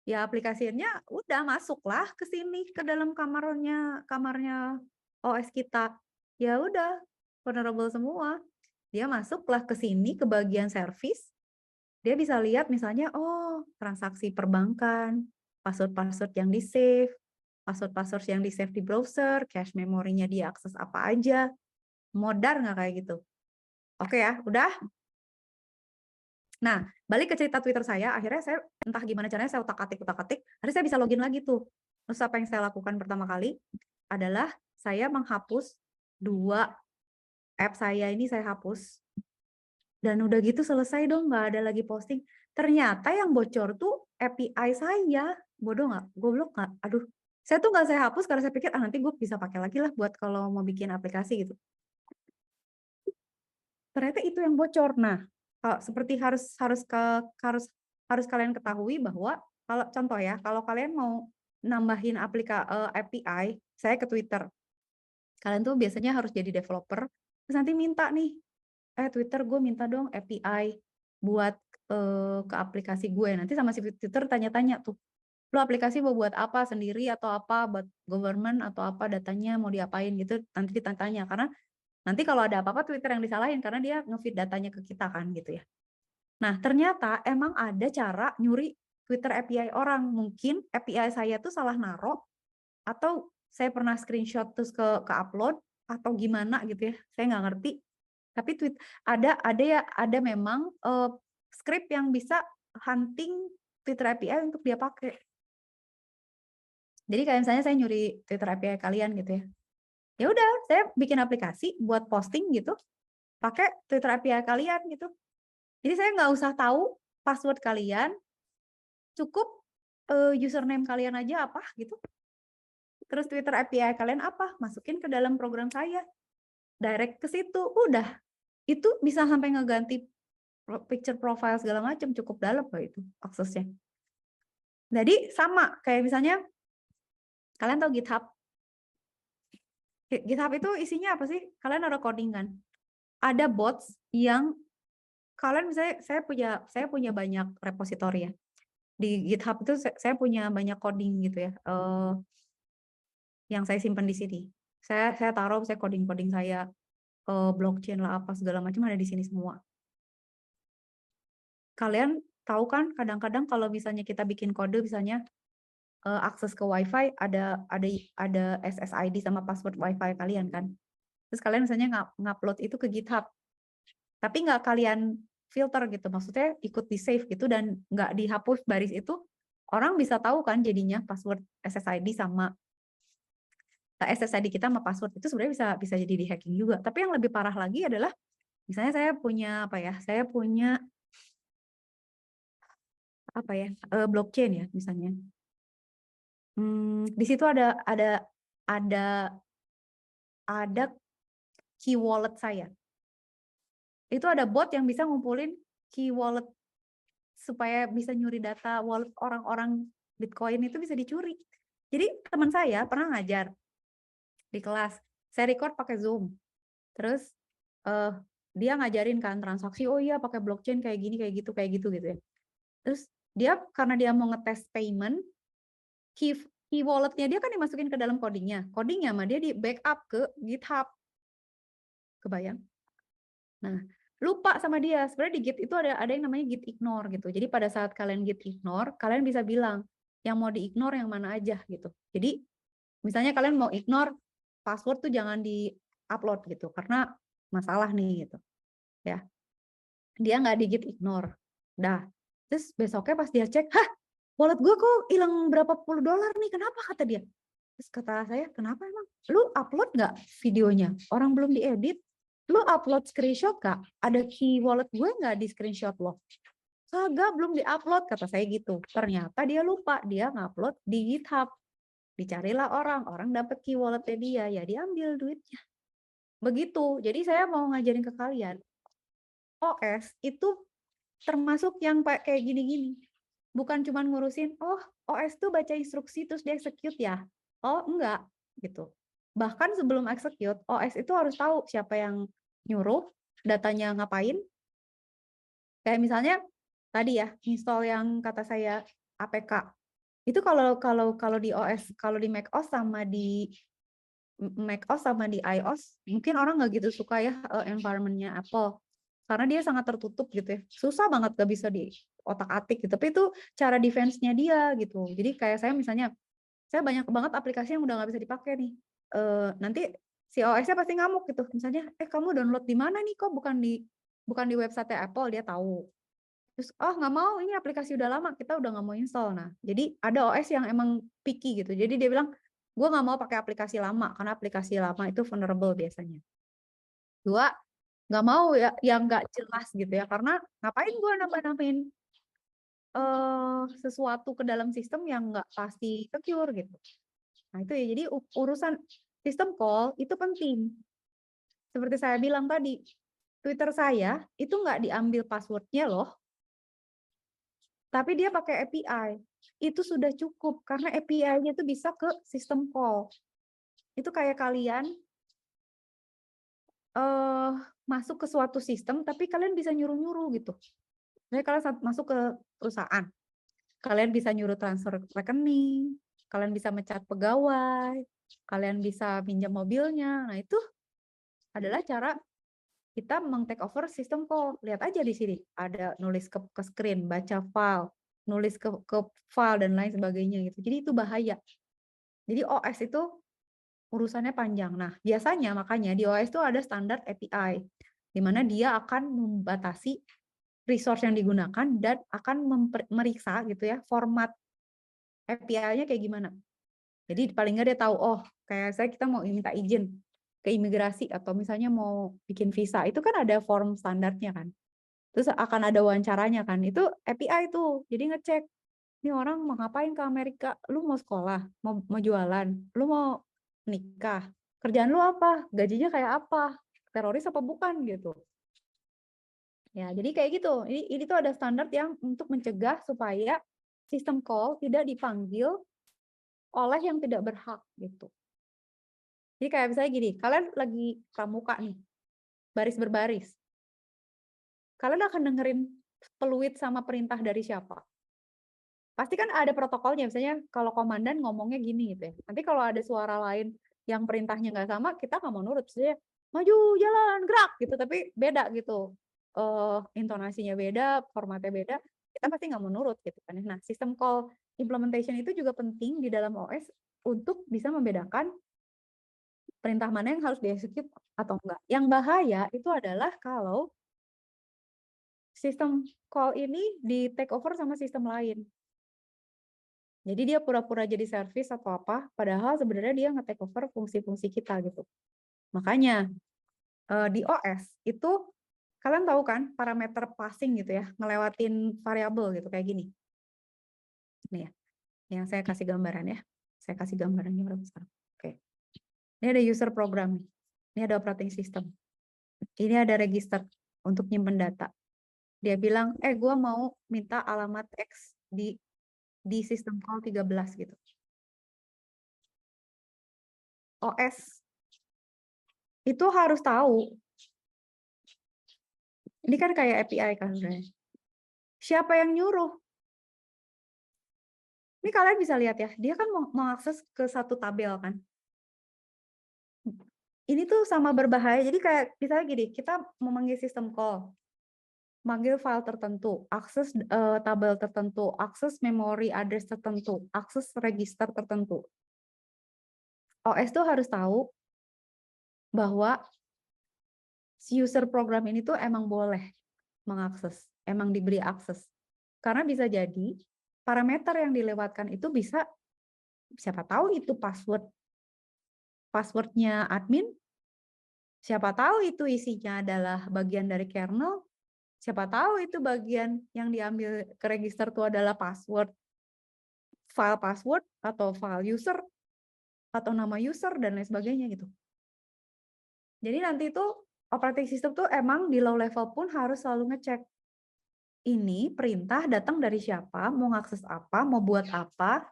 Ya aplikasinya udah masuklah ke sini, ke dalam kamarnya OS kita. Ya udah, vulnerable semua. Dia masuklah ke sini, ke bagian service. Dia bisa lihat misalnya, oh transaksi perbankan, password-password yang di-save, password-password yang di-save di browser, cache memorinya dia akses apa aja. Modar nggak kayak gitu? Oke ya, udah? Nah, balik ke cerita Twitter saya, akhirnya saya entah gimana caranya saya utak-atik, akhirnya saya bisa login lagi tuh. Terus apa yang saya lakukan pertama kali adalah saya menghapus 2 app saya ini, saya hapus. Dan udah gitu selesai dong, nggak ada lagi posting. Ternyata yang bocor tuh API saya. Bodoh nggak? Goblok nggak? Aduh, saya tuh nggak saya hapus karena saya pikir, nanti gue bisa pakai lagi lah buat kalau mau bikin aplikasi gitu. Ternyata itu yang bocor. Nah, seperti harus kalian ketahui bahwa kalau contoh ya, kalau kalian mau nambahin API, saya ke Twitter. Kalian tuh biasanya harus jadi developer, terus nanti minta nih, Twitter gue minta dong API buat ke aplikasi gue. Nanti sama si Twitter tanya-tanya tuh, lo aplikasi mau buat apa, sendiri atau apa, buat government atau apa, datanya mau diapain gitu, nanti ditanya. Karena nanti kalau ada apa-apa Twitter yang disalahin karena dia nge-feed datanya ke kita kan gitu ya. Nah, ternyata emang ada cara nyuri Twitter API orang. Mungkin API saya tuh salah naruh, atau saya pernah screenshot terus ke upload atau gimana gitu ya. Saya nggak ngerti. Tapi ada memang script yang bisa hunting Twitter API untuk dia pakai. Jadi kayak misalnya saya nyuri Twitter API kalian gitu ya. Ya udah, saya bikin aplikasi buat posting gitu, pakai Twitter API kalian gitu. Jadi saya nggak usah tahu password kalian, cukup username kalian aja apa gitu. Terus Twitter API kalian apa, masukin ke dalam program saya. Direct ke situ, udah. Itu bisa sampai ngeganti picture profile segala macam, cukup dalam loh itu aksesnya. Jadi sama kayak misalnya kalian tahu GitHub. GitHub itu isinya apa sih? Kalian ada coding kan? Ada bots yang kalian misalnya saya punya banyak repositori ya. Di GitHub itu saya punya banyak coding gitu ya. Yang saya simpan di sini. Saya taruh saya coding saya, blockchain lah apa segala macam ada di sini semua. Kalian tahu kan kadang-kadang kalau misalnya kita bikin kode misalnya akses ke WiFi ada SSID sama password WiFi kalian kan. Terus kalian misalnya ngupload itu ke GitHub. Tapi nggak kalian filter gitu. Maksudnya ikut di save gitu dan nggak dihapus baris itu. Orang bisa tahu kan jadinya password SSID sama SSID kita sama password itu sebenarnya bisa jadi di hacking juga. Tapi yang lebih parah lagi adalah misalnya saya punya apa ya? Saya punya apa ya? Blockchain ya misalnya. Di situ ada key wallet saya. Itu ada bot yang bisa ngumpulin key wallet supaya bisa nyuri data wallet orang-orang Bitcoin itu bisa dicuri. Jadi teman saya pernah ngajar di kelas, saya record pakai Zoom. Terus dia ngajarin kan transaksi, oh iya pakai blockchain kayak gini, kayak gitu gitu ya. Terus dia karena dia mau ngetes payment, key walletnya dia kan dimasukin ke dalam codingnya mah dia di backup ke GitHub. Kebayang? Nah, lupa sama dia. Sebenarnya di Git itu ada yang namanya Git ignore gitu. Jadi pada saat kalian Git ignore, kalian bisa bilang yang mau di ignore yang mana aja gitu. Jadi misalnya kalian mau ignore password tuh jangan di upload gitu karena masalah nih gitu. Ya. Dia nggak di Git ignore. Dah. Terus besoknya pas dia cek, hah, wallet gue kok hilang berapa puluh dolar nih, kenapa, kata dia. Terus kata saya, kenapa emang? Lu upload nggak videonya? Orang belum diedit, lu upload screenshot gak? Ada key wallet gue nggak di screenshot lo? Kagak, belum diupload, kata saya gitu. Ternyata dia lupa, dia ngupload di GitHub. Dicarilah orang dapat key walletnya dia, ya diambil duitnya. Begitu, jadi saya mau ngajarin ke kalian, OS itu termasuk yang kayak gini-gini. Bukan cuma ngurusin, oh OS tuh baca instruksi terus dia execute ya. Oh enggak, gitu. Bahkan sebelum execute, OS itu harus tahu siapa yang nyuruh, datanya ngapain. Kayak misalnya tadi ya, install yang kata saya APK. Itu kalau di OS, kalau di macOS sama di iOS, mungkin orang nggak gitu suka ya environment-nya Apple. Karena dia sangat tertutup gitu ya. Susah banget gak bisa di otak-atik gitu. Tapi itu cara defense-nya dia gitu. Jadi kayak saya misalnya, saya banyak banget aplikasi yang udah nggak bisa dipakai nih. Nanti si OS-nya pasti ngamuk gitu. Misalnya, kamu download di mana nih, kok bukan di website Apple, dia tahu. Terus, oh nggak mau, ini aplikasi udah lama, kita udah nggak mau install. Nah, jadi ada OS yang emang picky gitu. Jadi dia bilang, gue nggak mau pakai aplikasi lama, karena aplikasi lama itu vulnerable biasanya. Dua, nggak mau ya yang nggak jelas gitu ya, karena ngapain gue nambah-nambahin sesuatu ke dalam sistem yang nggak pasti secure gitu. Nah itu ya, jadi urusan sistem call itu penting. Seperti saya bilang tadi, Twitter saya itu nggak diambil passwordnya loh, tapi dia pakai API. Itu sudah cukup, karena API-nya itu bisa ke sistem call. Itu kayak kalian masuk ke suatu sistem, tapi kalian bisa nyuruh-nyuruh gitu. Jadi kalian masuk ke perusahaan, kalian bisa nyuruh transfer rekening, kalian bisa mecat pegawai, kalian bisa pinjam mobilnya. Nah itu adalah cara kita meng-take over sistem call. Lihat aja di sini, ada nulis ke screen, baca file, nulis ke file dan lain sebagainya gitu. Jadi itu bahaya. Jadi OS itu urusannya panjang. Nah, biasanya makanya di OS itu ada standar API, di mana dia akan membatasi resource yang digunakan dan akan meriksa gitu ya format API-nya kayak gimana. Jadi paling nggak dia tahu, oh kayak kita mau minta izin ke imigrasi atau misalnya mau bikin visa, itu kan ada form standarnya kan. Terus akan ada wawancaranya kan, itu API itu. Jadi ngecek, ini orang mau ngapain ke Amerika, lu mau sekolah, mau jualan, lu mau nikah, kerjaan lu apa, gajinya kayak apa, teroris apa bukan gitu. Ya, jadi kayak gitu. Ini tuh ada standar yang untuk mencegah supaya sistem call tidak dipanggil oleh yang tidak berhak gitu. Jadi kayak misalnya gini, kalian lagi pramuka nih, baris berbaris. Kalian akan dengerin peluit sama perintah dari siapa? Pasti kan ada protokolnya, misalnya kalau komandan ngomongnya gini gitu ya. Nanti kalau ada suara lain yang perintahnya nggak sama, kita nggak mau nurut. Misalnya, maju, jalan, gerak gitu, tapi beda gitu. Intonasinya beda, formatnya beda, kita pasti nggak mau nurut gitu kan. Nah, sistem call implementation itu juga penting di dalam OS untuk bisa membedakan perintah mana yang harus dieksekusi atau enggak. Yang bahaya itu adalah kalau sistem call ini di take over sama sistem lain. Jadi dia pura-pura jadi service atau apa, padahal sebenarnya dia nge-take over fungsi-fungsi kita gitu. Makanya di OS itu kalian tahu kan parameter passing gitu ya, ngelewatin variabel gitu kayak gini. Nih ya, yang saya kasih gambaran ya. Saya kasih gambarannya berapa sekarang. Oke. Ini ada user program nih. Ini ada operating system. Ini ada register. untuk nyimpen data. Dia bilang, gue mau minta alamat X di sistem call 13 gitu. OS itu harus tahu. Ini kan kayak API kan sebenarnya. Siapa yang nyuruh? Ini kalian bisa lihat ya, dia kan mau mengakses ke satu tabel kan. Ini tuh sama berbahaya. Jadi kayak misalnya gini, kita memanggil sistem call, manggil file tertentu, akses tabel tertentu, akses memori address tertentu, akses register tertentu. OS tuh harus tahu bahwa si user program ini tuh emang boleh mengakses, emang diberi akses. Karena bisa jadi parameter yang dilewatkan itu bisa, siapa tahu itu passwordnya admin, siapa tahu itu isinya adalah bagian dari kernel, siapa tahu itu bagian yang diambil ke register itu adalah password, file password, atau file user, atau nama user, dan lain sebagainya gitu. Jadi nanti itu operating system tuh emang di low level pun harus selalu ngecek. Ini perintah datang dari siapa, mau ngakses apa, mau buat apa,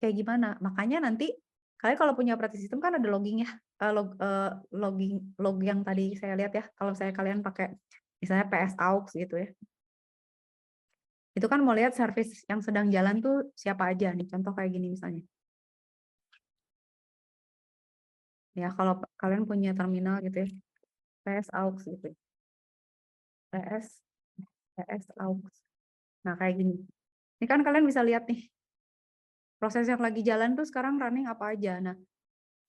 kayak gimana. Makanya nanti kalian kalau punya operating system kan ada logging ya, log yang tadi saya lihat ya. Kalau saya kalian pakai misalnya PS aux gitu ya. Itu kan mau lihat service yang sedang jalan tuh siapa aja nih. Contoh kayak gini misalnya. Ya kalau kalian punya terminal gitu ya, PS aux gitu. PS aux. Nah kayak gini. Ini kan kalian bisa lihat nih. Proses yang lagi jalan tuh sekarang running apa aja. Nah,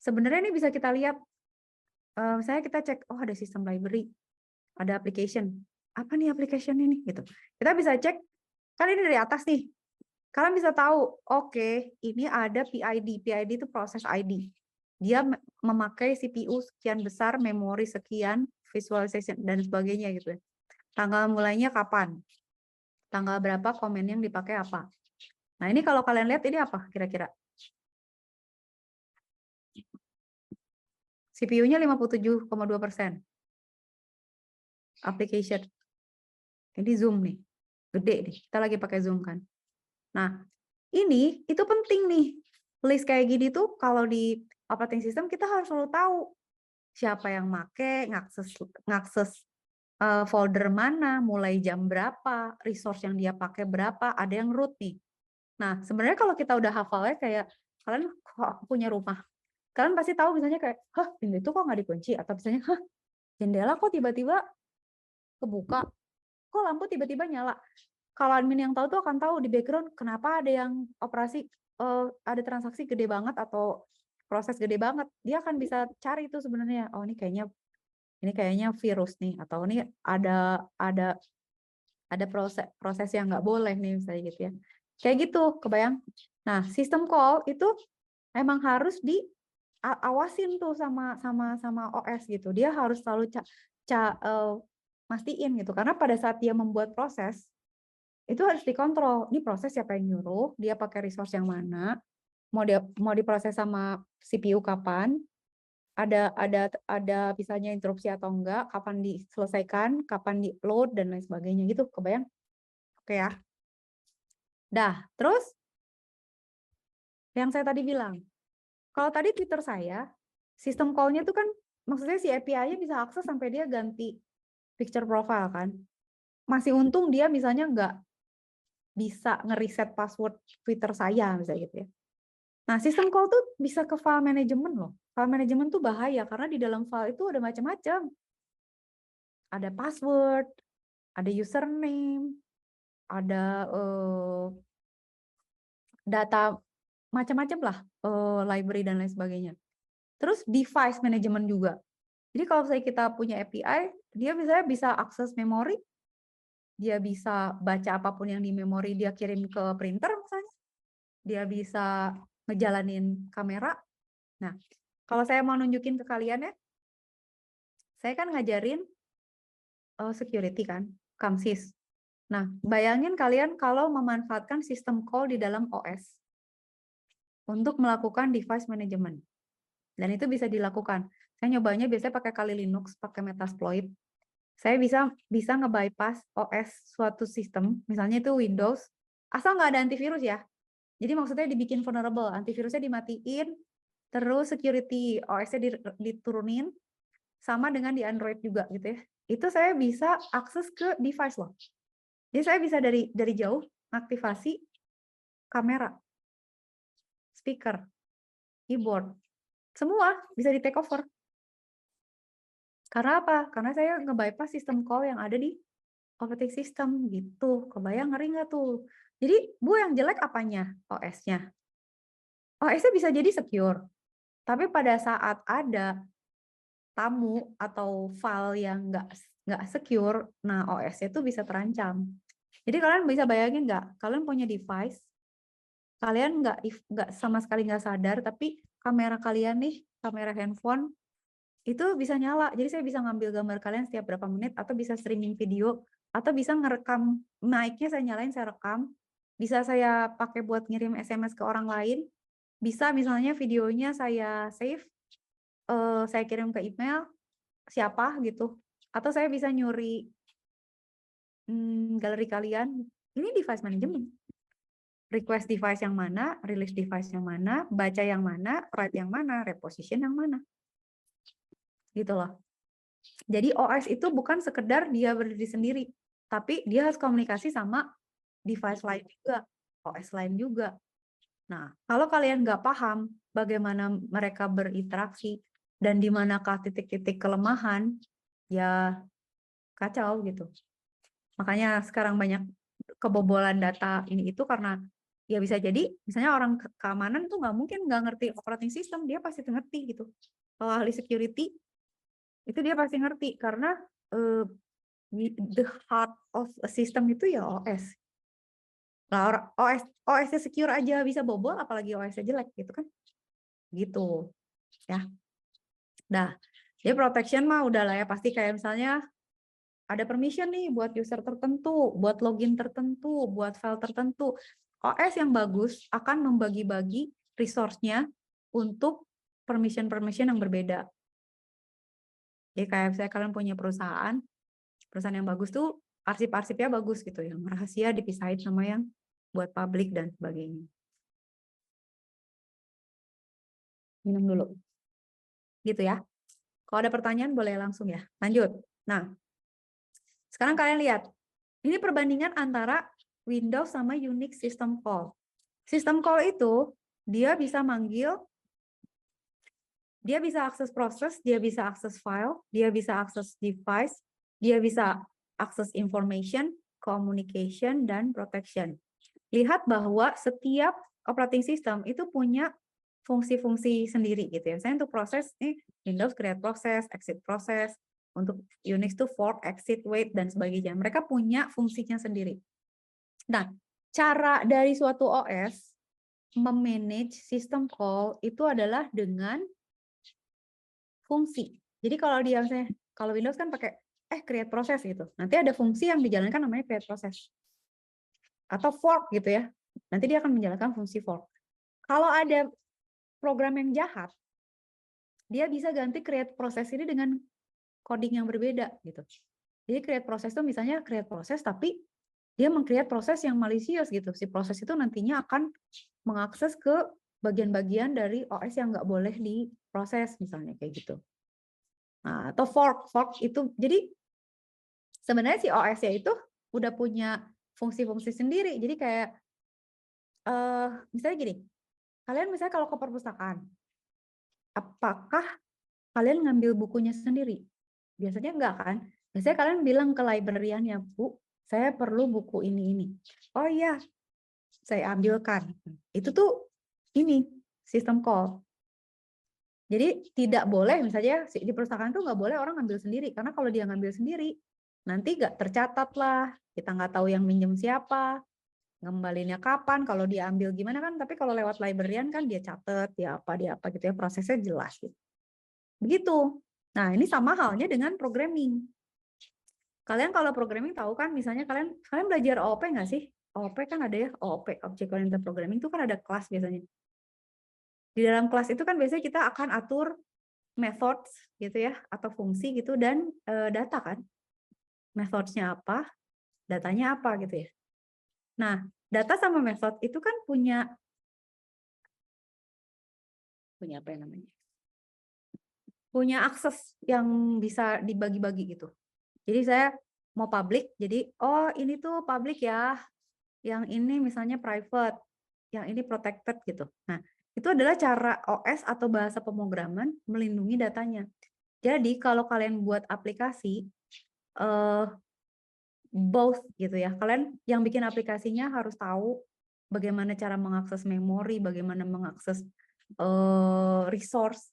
sebenarnya ini bisa kita lihat. Misalnya kita cek, oh ada sistem library, ada application. Apa nih application ini? Gitu. Kita bisa cek, kan ini dari atas nih. Kalian bisa tahu, oke, ini ada PID. PID itu proses ID. Dia memakai CPU sekian besar, memori sekian, visualization, dan sebagainya gitu ya. Tanggal mulainya kapan? Tanggal berapa, komen yang dipakai apa? Nah, ini kalau kalian lihat ini apa kira-kira? CPU-nya 57,2%. Application. Ini Zoom nih. Gede nih. Kita lagi pakai Zoom kan. Nah, ini itu penting nih. List kayak gini tuh kalau di operating system kita harus selalu tahu siapa yang make, ngakses folder mana, mulai jam berapa, resource yang dia pakai berapa, ada yang root nih. Nah, sebenarnya kalau kita udah hafalnya kayak kalian punya rumah, kalian pasti tahu misalnya kayak, hah, pintu itu kok nggak dikunci, atau misalnya, hah, jendela kok tiba-tiba kebuka, kok lampu tiba-tiba nyala. Kalau admin yang tahu tuh akan tahu di background kenapa ada yang operasi, ada transaksi gede banget atau proses gede banget. Dia akan bisa cari itu sebenarnya. Oh, ini kayaknya virus nih, atau ini ada proses yang nggak boleh nih misalnya gitu ya. Kayak gitu, kebayang. Nah, sistem call itu emang harus diawasin tuh sama OS gitu. Dia harus selalu mastiin gitu, karena pada saat dia membuat proses itu harus dikontrol. Ini proses siapa yang nyuruh, dia pakai resource yang mana, mau diproses sama CPU kapan, ada misalnya interupsi atau enggak, kapan diselesaikan, kapan di load, dan lain sebagainya gitu. Kebayang? Oke ya. Dah, terus yang saya tadi bilang, kalau tadi Twitter saya, sistem call-nya itu kan maksudnya si API-nya bisa akses sampai dia ganti picture profile kan. Masih untung dia misalnya nggak bisa ngeriset password Twitter saya misalnya gitu ya. Nah, sistem call tuh bisa ke file management loh. File management tuh bahaya karena di dalam file itu ada macam-macam. Ada password, ada username, ada data macam-macam lah, library dan lain sebagainya. Terus device management juga. Jadi kalau saya kita punya API, dia bisa akses memori, dia bisa baca apapun yang di memori dia kirim ke printer misalnya, dia bisa ngejalanin kamera. Nah, kalau saya mau nunjukin ke kalian ya, saya kan ngajarin security kan, CAMSIS. Nah, bayangin kalian kalau memanfaatkan sistem call di dalam OS untuk melakukan device management. Dan itu bisa dilakukan. Saya nyobanya biasanya pakai Kali Linux, pakai Metasploit. Saya bisa nge-bypass OS suatu sistem, misalnya itu Windows, asal nggak ada antivirus ya. Jadi maksudnya dibikin vulnerable, antivirusnya dimatiin, terus security OS-nya diturunin, sama dengan di Android juga gitu ya. Itu saya bisa akses ke device loh. Jadi saya bisa dari jauh aktivasi kamera, speaker, keyboard, semua bisa di take over. Karena apa? Karena saya nge-bypass sistem call yang ada di operating system gitu. Kebayang ngeri nggak tuh? Jadi Bu yang jelek apanya? OS-nya. OS-nya bisa jadi secure. Tapi pada saat ada tamu atau file yang nggak secure, nah OS-nya itu bisa terancam. Jadi kalian bisa bayangin nggak? Kalian punya device, kalian nggak sama sekali nggak sadar, tapi kamera kalian nih, kamera handphone itu bisa nyala. Jadi saya bisa ngambil gambar kalian setiap berapa menit, atau bisa streaming video, atau bisa ngerekam, mic-nya saya nyalain, saya rekam. Bisa saya pakai buat ngirim SMS ke orang lain. Bisa misalnya videonya saya save, saya kirim ke email siapa gitu. Atau saya bisa nyuri galeri kalian. Ini device management. Request device yang mana, release device yang mana, baca yang mana, write yang mana, reposition yang mana. Gitu loh. Jadi OS itu bukan sekedar dia berdiri sendiri, tapi dia harus komunikasi sama device lain juga, OS lain juga. Nah, kalau kalian nggak paham bagaimana mereka berinteraksi dan di manakah titik-titik kelemahan, ya kacau gitu. Makanya sekarang banyak kebobolan data ini itu karena ya bisa jadi misalnya orang keamanan tuh nggak mungkin nggak ngerti operating system, dia pasti ngerti gitu. Kalau ahli security itu dia pasti ngerti karena the heart of a system itu ya OS. Nah, OS-nya secure aja bisa bobol, apalagi OS-nya jelek gitu kan. Gitu. Ya. Nah, jadi protection mah udah lah ya, pasti kayak misalnya ada permission nih buat user tertentu, buat login tertentu, buat file tertentu. OS yang bagus akan membagi-bagi resource-nya untuk permission-permission yang berbeda. Jadi kayak misalnya kalian punya perusahaan yang bagus tuh arsip-arsipnya bagus gitu, yang rahasia dipisahin sama yang buat publik dan sebagainya. Minum dulu. Gitu ya. Kalau ada pertanyaan boleh langsung ya. Lanjut. Nah, sekarang kalian lihat. Ini perbandingan antara Windows sama Unix System Call. System Call itu dia bisa manggil, dia bisa akses proses, dia bisa akses file, dia bisa akses device, dia bisa akses information, communication, dan protection. Lihat bahwa setiap operating system itu punya fungsi-fungsi sendiri gitu ya. Misalnya untuk proses nih Windows create proses, exit proses, untuk Unix itu fork, exit, wait dan sebagainya. Mereka punya fungsinya sendiri. Nah, cara dari suatu OS memanage system call itu adalah dengan fungsi. Jadi kalau dia misalnya kalau Windows kan pakai create proses gitu. Nanti ada fungsi yang dijalankan namanya create proses. Atau fork gitu ya. Nanti dia akan menjalankan fungsi fork. Kalau ada program yang jahat, dia bisa ganti create proses ini dengan coding yang berbeda gitu. Jadi create proses itu misalnya create proses tapi dia meng-create proses yang malicious gitu. Si proses itu nantinya akan mengakses ke bagian-bagian dari OS yang nggak boleh diproses misalnya kayak gitu. Nah, atau fork itu jadi sebenarnya si OS-nya itu udah punya fungsi-fungsi sendiri. Jadi kayak misalnya gini, kalian misalnya kalau ke perpustakaan, apakah kalian ngambil bukunya sendiri? Biasanya enggak kan? Biasanya kalian bilang ke librariannya, Bu, saya perlu buku ini. Oh iya, saya ambilkan. Itu tuh ini, sistem call. Jadi tidak boleh, misalnya di perpustakaan tuh nggak boleh orang ngambil sendiri. Karena kalau dia ngambil sendiri, nanti nggak tercatat lah. Kita nggak tahu yang minjem siapa, ngembalinya kapan, kalau dia ambil gimana kan. Tapi kalau lewat librarian kan dia catat, dia apa gitu ya, prosesnya jelas. Gitu. Begitu. Nah, ini sama halnya dengan programming. Kalian kalau programming tahu kan, misalnya kalian belajar OOP nggak sih? OOP kan ada ya, OOP, Object Oriented Programming itu kan ada kelas biasanya. Di dalam kelas itu kan biasanya kita akan atur methods gitu ya, atau fungsi gitu, dan data kan. methodenya apa, datanya apa gitu ya. Nah, data sama method itu kan punya apa yang namanya? Punya akses yang bisa dibagi-bagi gitu. Jadi saya mau public, jadi oh ini tuh public ya, yang ini misalnya private, yang ini protected gitu. Nah, itu adalah cara OS atau bahasa pemrograman melindungi datanya. Jadi kalau kalian buat aplikasi, both gitu ya, kalian yang bikin aplikasinya harus tahu bagaimana cara mengakses memori, bagaimana mengakses resource,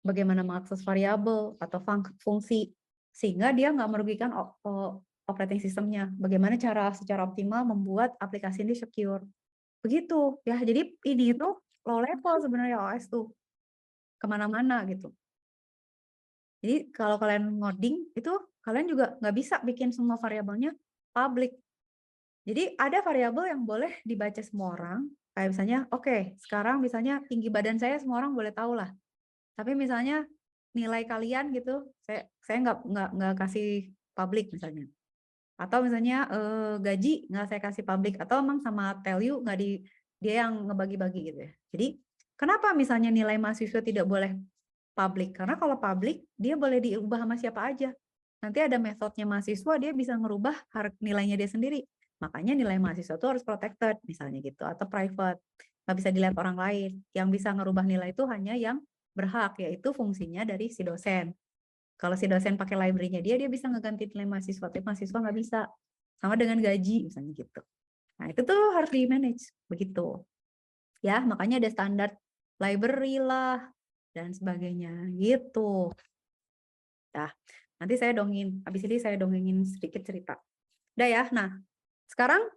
bagaimana mengakses variabel atau fungsi, sehingga dia nggak merugikan operating sistemnya. Bagaimana cara secara optimal membuat aplikasi ini secure. Begitu ya, jadi ini tuh low level sebenarnya OS tuh, kemana-mana gitu. Jadi kalau kalian ngoding, itu kalian juga nggak bisa bikin semua variabelnya public. Jadi ada variabel yang boleh dibaca semua orang, kayak misalnya, oke, sekarang misalnya tinggi badan saya semua orang boleh tahu lah. Tapi misalnya nilai kalian gitu, saya nggak kasih public misalnya. Atau misalnya gaji nggak saya kasih public, atau emang sama tell you nggak dia yang ngebagi-bagi gitu ya. Jadi kenapa misalnya nilai mahasiswa tidak boleh public? Karena kalau public dia boleh diubah sama siapa aja. Nanti ada metodenya mahasiswa, dia bisa ngerubah nilainya dia sendiri. Makanya nilai mahasiswa itu harus protected misalnya gitu, atau private, nggak bisa dilihat orang lain. Yang bisa ngerubah nilai itu hanya yang berhak, yaitu fungsinya dari si dosen. Kalau si dosen pakai library-nya dia bisa ngeganti nilai mahasiswa, tapi mahasiswa nggak bisa. Sama dengan gaji misalnya gitu. Nah itu tuh harus di-manage begitu. Ya, makanya ada standar library lah dan sebagainya gitu. Nah, nanti saya habis ini saya dongengin sedikit cerita. Udah ya. Nah, sekarang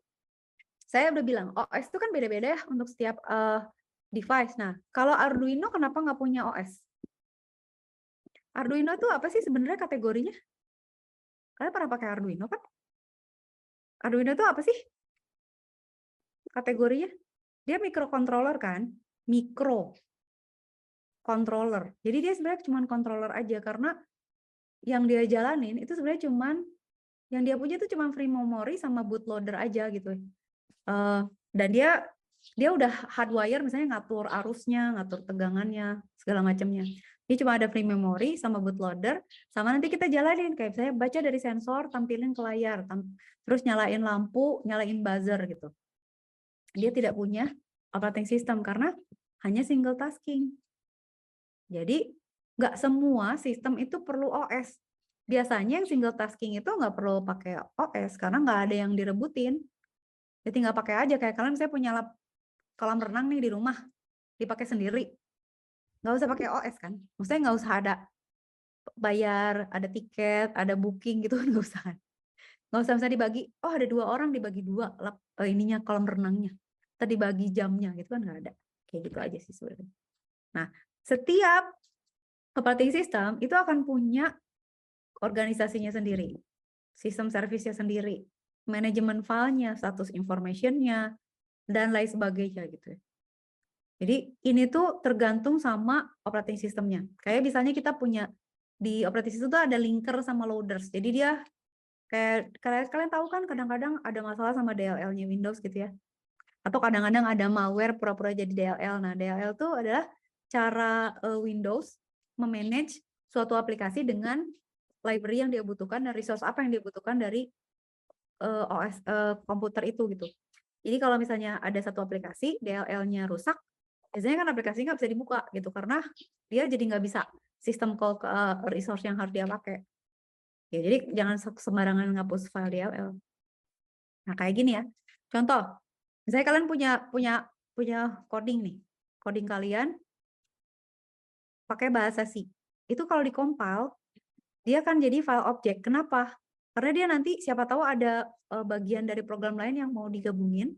saya udah bilang OS itu kan beda-beda ya untuk setiap device. Nah, kalau Arduino kenapa nggak punya OS? Arduino itu apa sih sebenarnya kategorinya? Kalian pernah pakai Arduino kan? Arduino itu apa sih kategorinya? Dia microcontroller kan? Microcontroller. Jadi dia sebenarnya cuma controller aja, karena yang dia jalanin itu sebenarnya yang dia punya itu cuma free memory sama bootloader aja gitu. Dan dia udah hardwire misalnya ngatur arusnya, ngatur tegangannya, segala macamnya. Dia cuma ada free memory sama bootloader, sama nanti kita jalanin kayak saya baca dari sensor, tampilin ke layar, terus nyalain lampu, nyalain buzzer gitu. Dia tidak punya operating system karena hanya single tasking. Jadi nggak semua sistem itu perlu OS. Biasanya yang single tasking itu nggak perlu pakai OS karena nggak ada yang direbutin. Jadi tinggal pakai aja, kayak kalian misalnya punya kolam renang nih di rumah, dipakai sendiri. Nggak usah pakai OS kan? Maksudnya nggak usah ada bayar, ada tiket, ada booking gitu, nggak usah. Nggak usah misalnya dibagi, oh ada 2 orang dibagi 2 ininya kolam renangnya. Tadi bagi jamnya gitu kan nggak ada. Kayak gitu aja sih sebenarnya. Nah, setiap operating system itu akan punya organisasinya sendiri, sistem servisnya sendiri, manajemen filenya, status information-nya, dan lain sebagainya gitu. Jadi ini tuh tergantung sama operating systemnya. Kayak misalnya kita punya di operating system tuh ada linker sama loaders. Jadi dia kayak kalian tahu kan kadang-kadang ada masalah sama DLL-nya Windows gitu ya. Atau kadang-kadang ada malware pura-pura jadi DLL. Nah, DLL itu adalah cara Windows memanage suatu aplikasi dengan library yang dia butuhkan dan resource apa yang dia butuhkan dari OS komputer itu gitu. Jadi kalau misalnya ada satu aplikasi DLL-nya rusak, biasanya kan aplikasi nggak bisa dibuka gitu karena dia jadi nggak bisa sistem call ke resource yang harus dia pakai. Ya, jadi jangan sembarangan ngapus file DLL. Nah, kayak gini ya. Contoh, misalnya kalian punya coding nih. Coding kalian pakai bahasa C. Itu kalau dikompil, dia akan jadi file object. Kenapa? Karena dia nanti siapa tahu ada bagian dari program lain yang mau digabungin.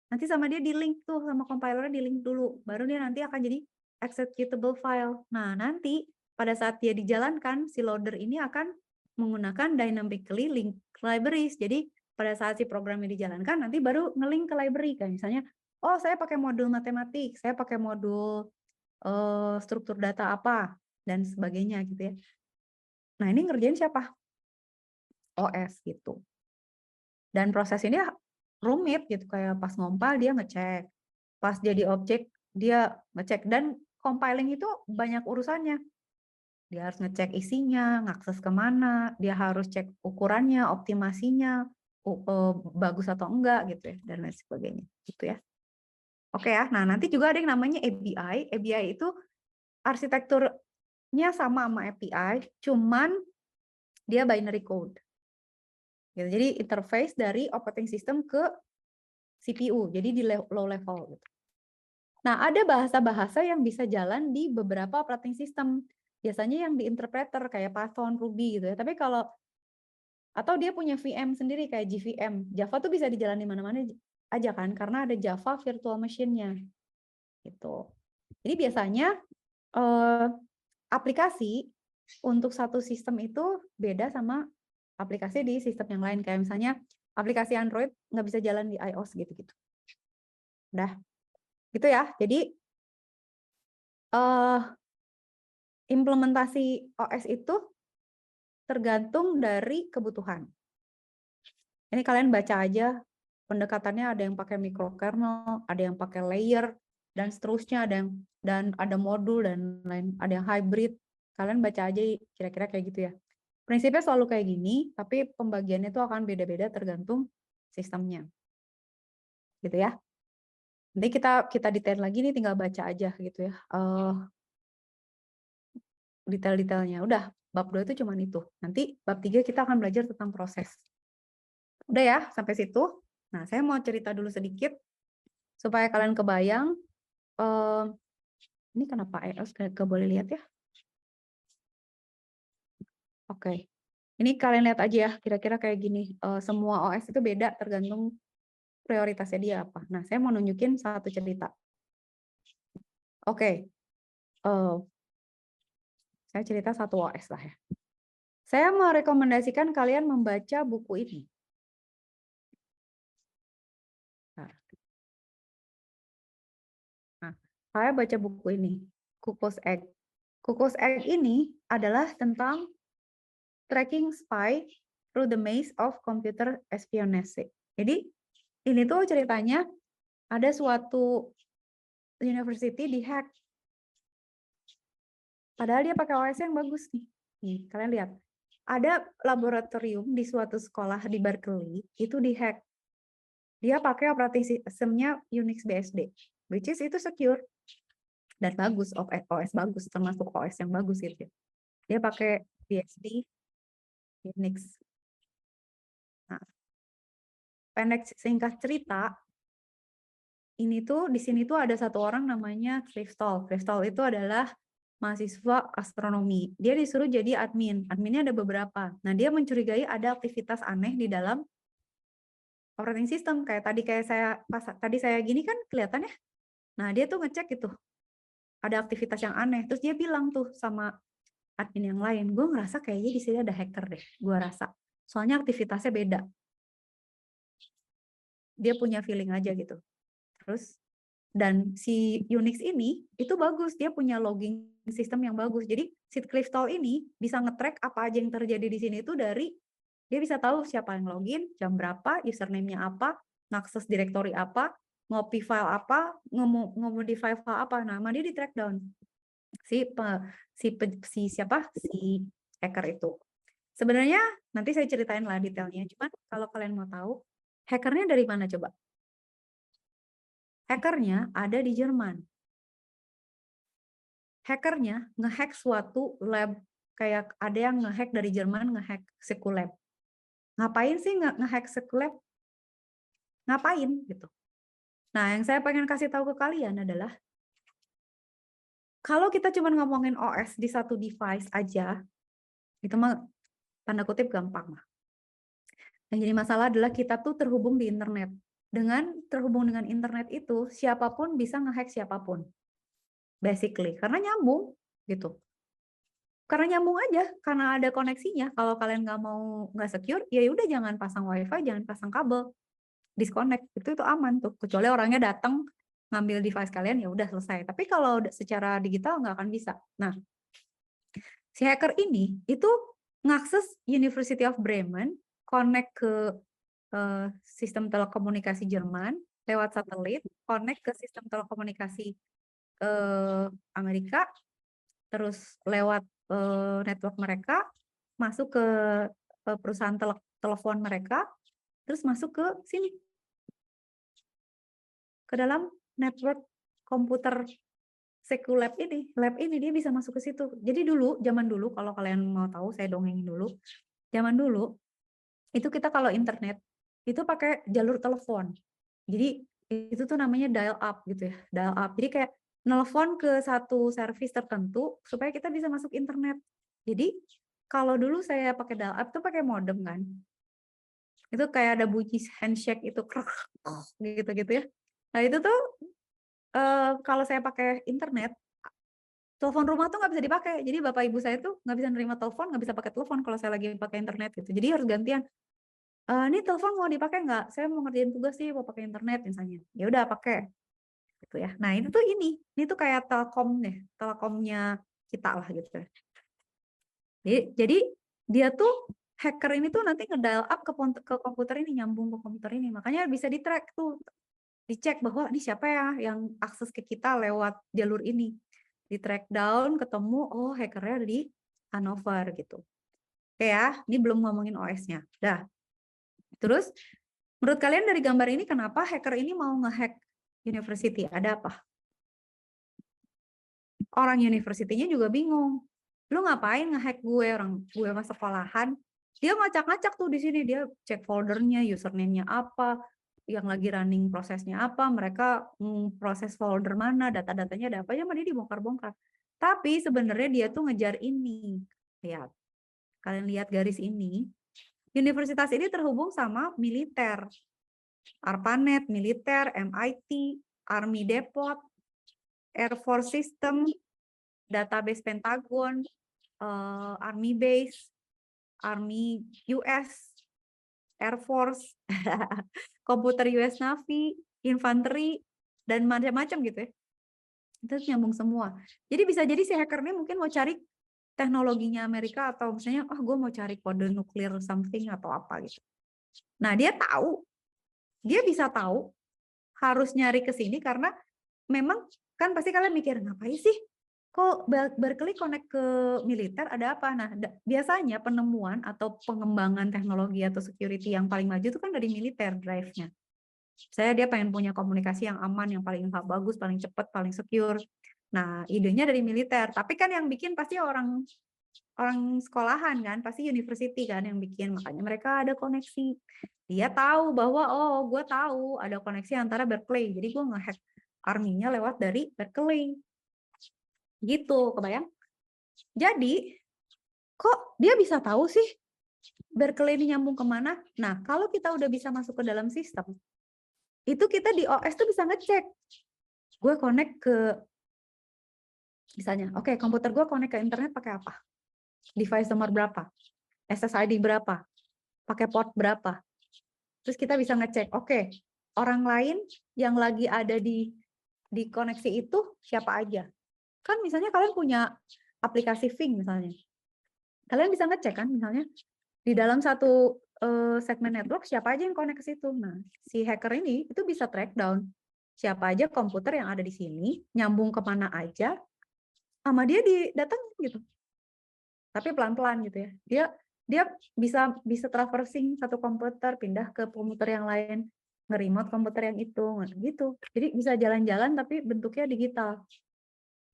Nanti sama dia di link tuh, sama compilernya di link dulu. Baru dia nanti akan jadi executable file. Nah, nanti pada saat dia dijalankan, si loader ini akan menggunakan dynamically link libraries. Jadi pada saat si programnya dijalankan, nanti baru ngelink ke library. Kayak misalnya, oh saya pakai modul matematik, saya pakai modul struktur data apa, dan sebagainya gitu ya. Nah, ini ngerjain siapa? OS gitu. Dan proses ini rumit gitu, kayak pas ngompal dia ngecek, pas jadi objek dia ngecek, dan compiling itu banyak urusannya. Dia harus ngecek isinya, ngakses kemana, dia harus cek ukurannya, optimasinya, bagus atau enggak gitu ya, dan lain sebagainya gitu ya. Oke ya, nah nanti juga ada yang namanya ABI. ABI itu arsitekturnya sama API, cuman dia binary code. Gitu. Jadi interface dari operating system ke CPU, jadi di low level. Gitu. Nah, ada bahasa-bahasa yang bisa jalan di beberapa operating system. Biasanya yang di interpreter kayak Python, Ruby gitu ya. Tapi kalau atau dia punya VM sendiri kayak JVM. Java tuh bisa dijalan di mana-mana aja kan, karena ada Java virtual machine-nya. Gitu. Jadi biasanya aplikasi untuk satu sistem itu beda sama aplikasi di sistem yang lain. Kayak misalnya aplikasi Android nggak bisa jalan di iOS gitu-gitu. Udah, gitu ya. Jadi implementasi OS itu tergantung dari kebutuhan. Ini kalian baca aja pendekatannya, ada yang pakai microkernel, ada yang pakai layer, dan seterusnya, dan ada modul dan lain, ada yang hybrid. Kalian baca aja kira-kira kayak gitu ya. Prinsipnya selalu kayak gini, tapi pembagiannya itu akan beda-beda tergantung sistemnya. Gitu ya. Nanti kita detail lagi nih, tinggal baca aja gitu ya. Detail-detailnya. Udah, bab 2 itu cuman itu. Nanti bab 3 kita akan belajar tentang proses. Udah ya, sampai situ. Nah, saya mau cerita dulu sedikit supaya kalian kebayang. Ini kenapa EOS nggak boleh lihat ya? Oke. Ini kalian lihat aja ya, kira-kira kayak gini. Semua OS itu beda tergantung prioritasnya dia apa. Nah, saya mau nunjukin satu cerita. Oke. Saya cerita satu OS lah ya. Saya merekomendasikan kalian membaca buku ini. Nah, saya baca buku ini, Cuckoo's Egg. Cuckoo's Egg ini adalah tentang tracking spy through the maze of computer espionage. Jadi, ini tuh ceritanya ada suatu university dihack. Padahal dia pakai OS yang bagus nih. Nih, kalian lihat. Ada laboratorium di suatu sekolah di Berkeley, itu dihack. Dia pakai operating systemnya Unix BSD, which is itu secure. Dan bagus, OS bagus, termasuk OS yang bagus gitu. Dia pakai BSD, Unix. Nah, pendek singkat cerita, ini tuh di sini tuh ada satu orang namanya Crystal. Crystal itu adalah mahasiswa astronomi. Dia disuruh jadi admin. Adminnya ada beberapa. Nah, dia mencurigai ada aktivitas aneh di dalam operating system. Kayak tadi saya gini kan kelihatan ya. Nah, dia tuh ngecek itu. Ada aktivitas yang aneh. Terus dia bilang tuh sama admin yang lain, gue ngerasa kayaknya di sini ada hacker deh. Gue rasa. Soalnya aktivitasnya beda. Dia punya feeling aja gitu. Terus dan si Unix ini itu bagus, dia punya logging sistem yang bagus. Jadi si Crystal ini bisa nge-track apa aja yang terjadi di sini itu dari dia bisa tahu siapa yang login, jam berapa, username-nya apa, ngakses direktori apa, ngopi file apa, nge-modify file apa. Nah, dia di track down si hacker itu. Sebenarnya nanti saya ceritain lah detailnya. Cuman kalau kalian mau tahu, hackernya dari mana coba? Hackernya ada di Jerman. Hackernya ngehack suatu lab, kayak ada yang ngehack dari Jerman, ngehack Sekulab. Ngapain sih ngehack Sekulab? Ngapain gitu? Nah, yang saya pengen kasih tahu ke kalian adalah kalau kita cuma ngomongin OS di satu device aja, itu mah tanda kutip gampang lah. Yang jadi masalah adalah kita tuh terhubung di internet. Dengan terhubung dengan internet itu, siapapun bisa ngehack siapapun. Basically, karena nyambung gitu. Karena nyambung aja, karena ada koneksinya. Kalau kalian nggak secure, ya udah jangan pasang WiFi, jangan pasang kabel, disconnect. Itu aman tuh. Kecuali orangnya datang ngambil device kalian, ya udah selesai. Tapi kalau secara digital nggak akan bisa. Nah, si hacker ini itu ngakses University of Bremen connect ke sistem telekomunikasi Jerman lewat satelit, connect ke sistem telekomunikasi Amerika, terus lewat network mereka, masuk ke perusahaan telepon mereka, terus masuk ke sini, ke dalam network komputer Sekulab ini, lab ini dia bisa masuk ke situ. Jadi dulu, zaman dulu, kalau kalian mau tahu, saya dongengin dulu. Zaman dulu, itu kita kalau internet, itu pakai jalur telepon. Jadi itu tuh namanya dial up gitu ya, dial up. Jadi kayak nelfon ke satu service tertentu supaya kita bisa masuk internet. Jadi kalau dulu saya pakai dial up tuh pakai modem kan. Itu kayak ada bunyi handshake itu gitu-gitu ya. Nah itu tuh kalau saya pakai internet, telepon rumah tuh nggak bisa dipakai. Jadi bapak ibu saya tuh nggak bisa nerima telepon, nggak bisa pakai telepon kalau saya lagi pakai internet gitu. Jadi harus gantian. Ini telepon mau dipakai nggak? Saya mau ngerjain tugas sih, mau pakai internet misalnya. Ya udah pakai, gitu ya. Nah itu tuh ini tuh kayak telkom nih, telekomnya kita lah gitu. Jadi dia tuh hacker ini tuh nanti nge-dial up ke komputer ini, nyambung ke komputer ini. Makanya bisa di-track tuh, dicek bahwa ini siapa ya yang akses ke kita lewat jalur ini. Di track down, ketemu, oh hackernya ada di Hanover gitu. Oke ya, ini belum ngomongin OS-nya. Dah. Terus, menurut kalian dari gambar ini kenapa hacker ini mau nge-hack university? Ada apa? Orang university-nya juga bingung. Lu ngapain nge-hack gue, orang gue masuk sekolahan? Dia ngacak-ngacak tuh di sini, dia cek foldernya, username-nya apa, yang lagi running prosesnya apa, mereka proses folder mana, data-datanya ada apa, ya dia dibongkar-bongkar. Tapi sebenarnya dia tuh ngejar ini. Lihat. Kalian lihat garis ini. Universitas ini terhubung sama militer. ARPANET, militer, MIT, Army Depot, Air Force System, database Pentagon, Army Base, Army US, Air Force, komputer US Navy, infanteri, dan macam-macam gitu ya. Itu nyambung semua. Jadi bisa jadi si hacker ini mungkin mau cari teknologinya Amerika atau misalnya, gue mau cari kode nuklir something atau apa gitu. Nah dia bisa tahu harus nyari ke sini karena memang kan pasti kalian mikir ngapain sih? Kok Berkeley connect ke militer ada apa? Nah, biasanya penemuan atau pengembangan teknologi atau security yang paling maju itu kan dari militer drive-nya. Dia pengen punya komunikasi yang aman, yang paling bagus, paling cepat, paling secure. Nah, idenya dari militer. Tapi kan yang bikin pasti orang sekolahan kan, pasti university kan yang bikin. Makanya mereka ada koneksi. Dia tahu bahwa, gue tahu ada koneksi antara Berkeley. Jadi gue nge-hack army-nya lewat dari Berkeley. Gitu, kebayang? Jadi, kok dia bisa tahu sih Berkeley ini nyambung kemana? Nah, kalau kita udah bisa masuk ke dalam sistem, itu kita di OS tuh bisa ngecek. Gue connect ke, misalnya, oke, komputer gue connect ke internet pakai apa? Device nomor berapa? SSID berapa? Pakai port berapa? Terus kita bisa ngecek, oke, orang lain yang lagi ada di koneksi itu siapa aja? Kan misalnya kalian punya aplikasi Fing misalnya. Kalian bisa ngecek kan misalnya di dalam satu segmen network siapa aja yang connect ke situ. Nah, si hacker ini itu bisa track down siapa aja komputer yang ada di sini, nyambung kemana aja, sama dia didatengin gitu. Tapi pelan-pelan gitu ya. Dia bisa traversing satu komputer, pindah ke komputer yang lain, nge-remote komputer yang itu, gitu. Jadi bisa jalan-jalan tapi bentuknya digital.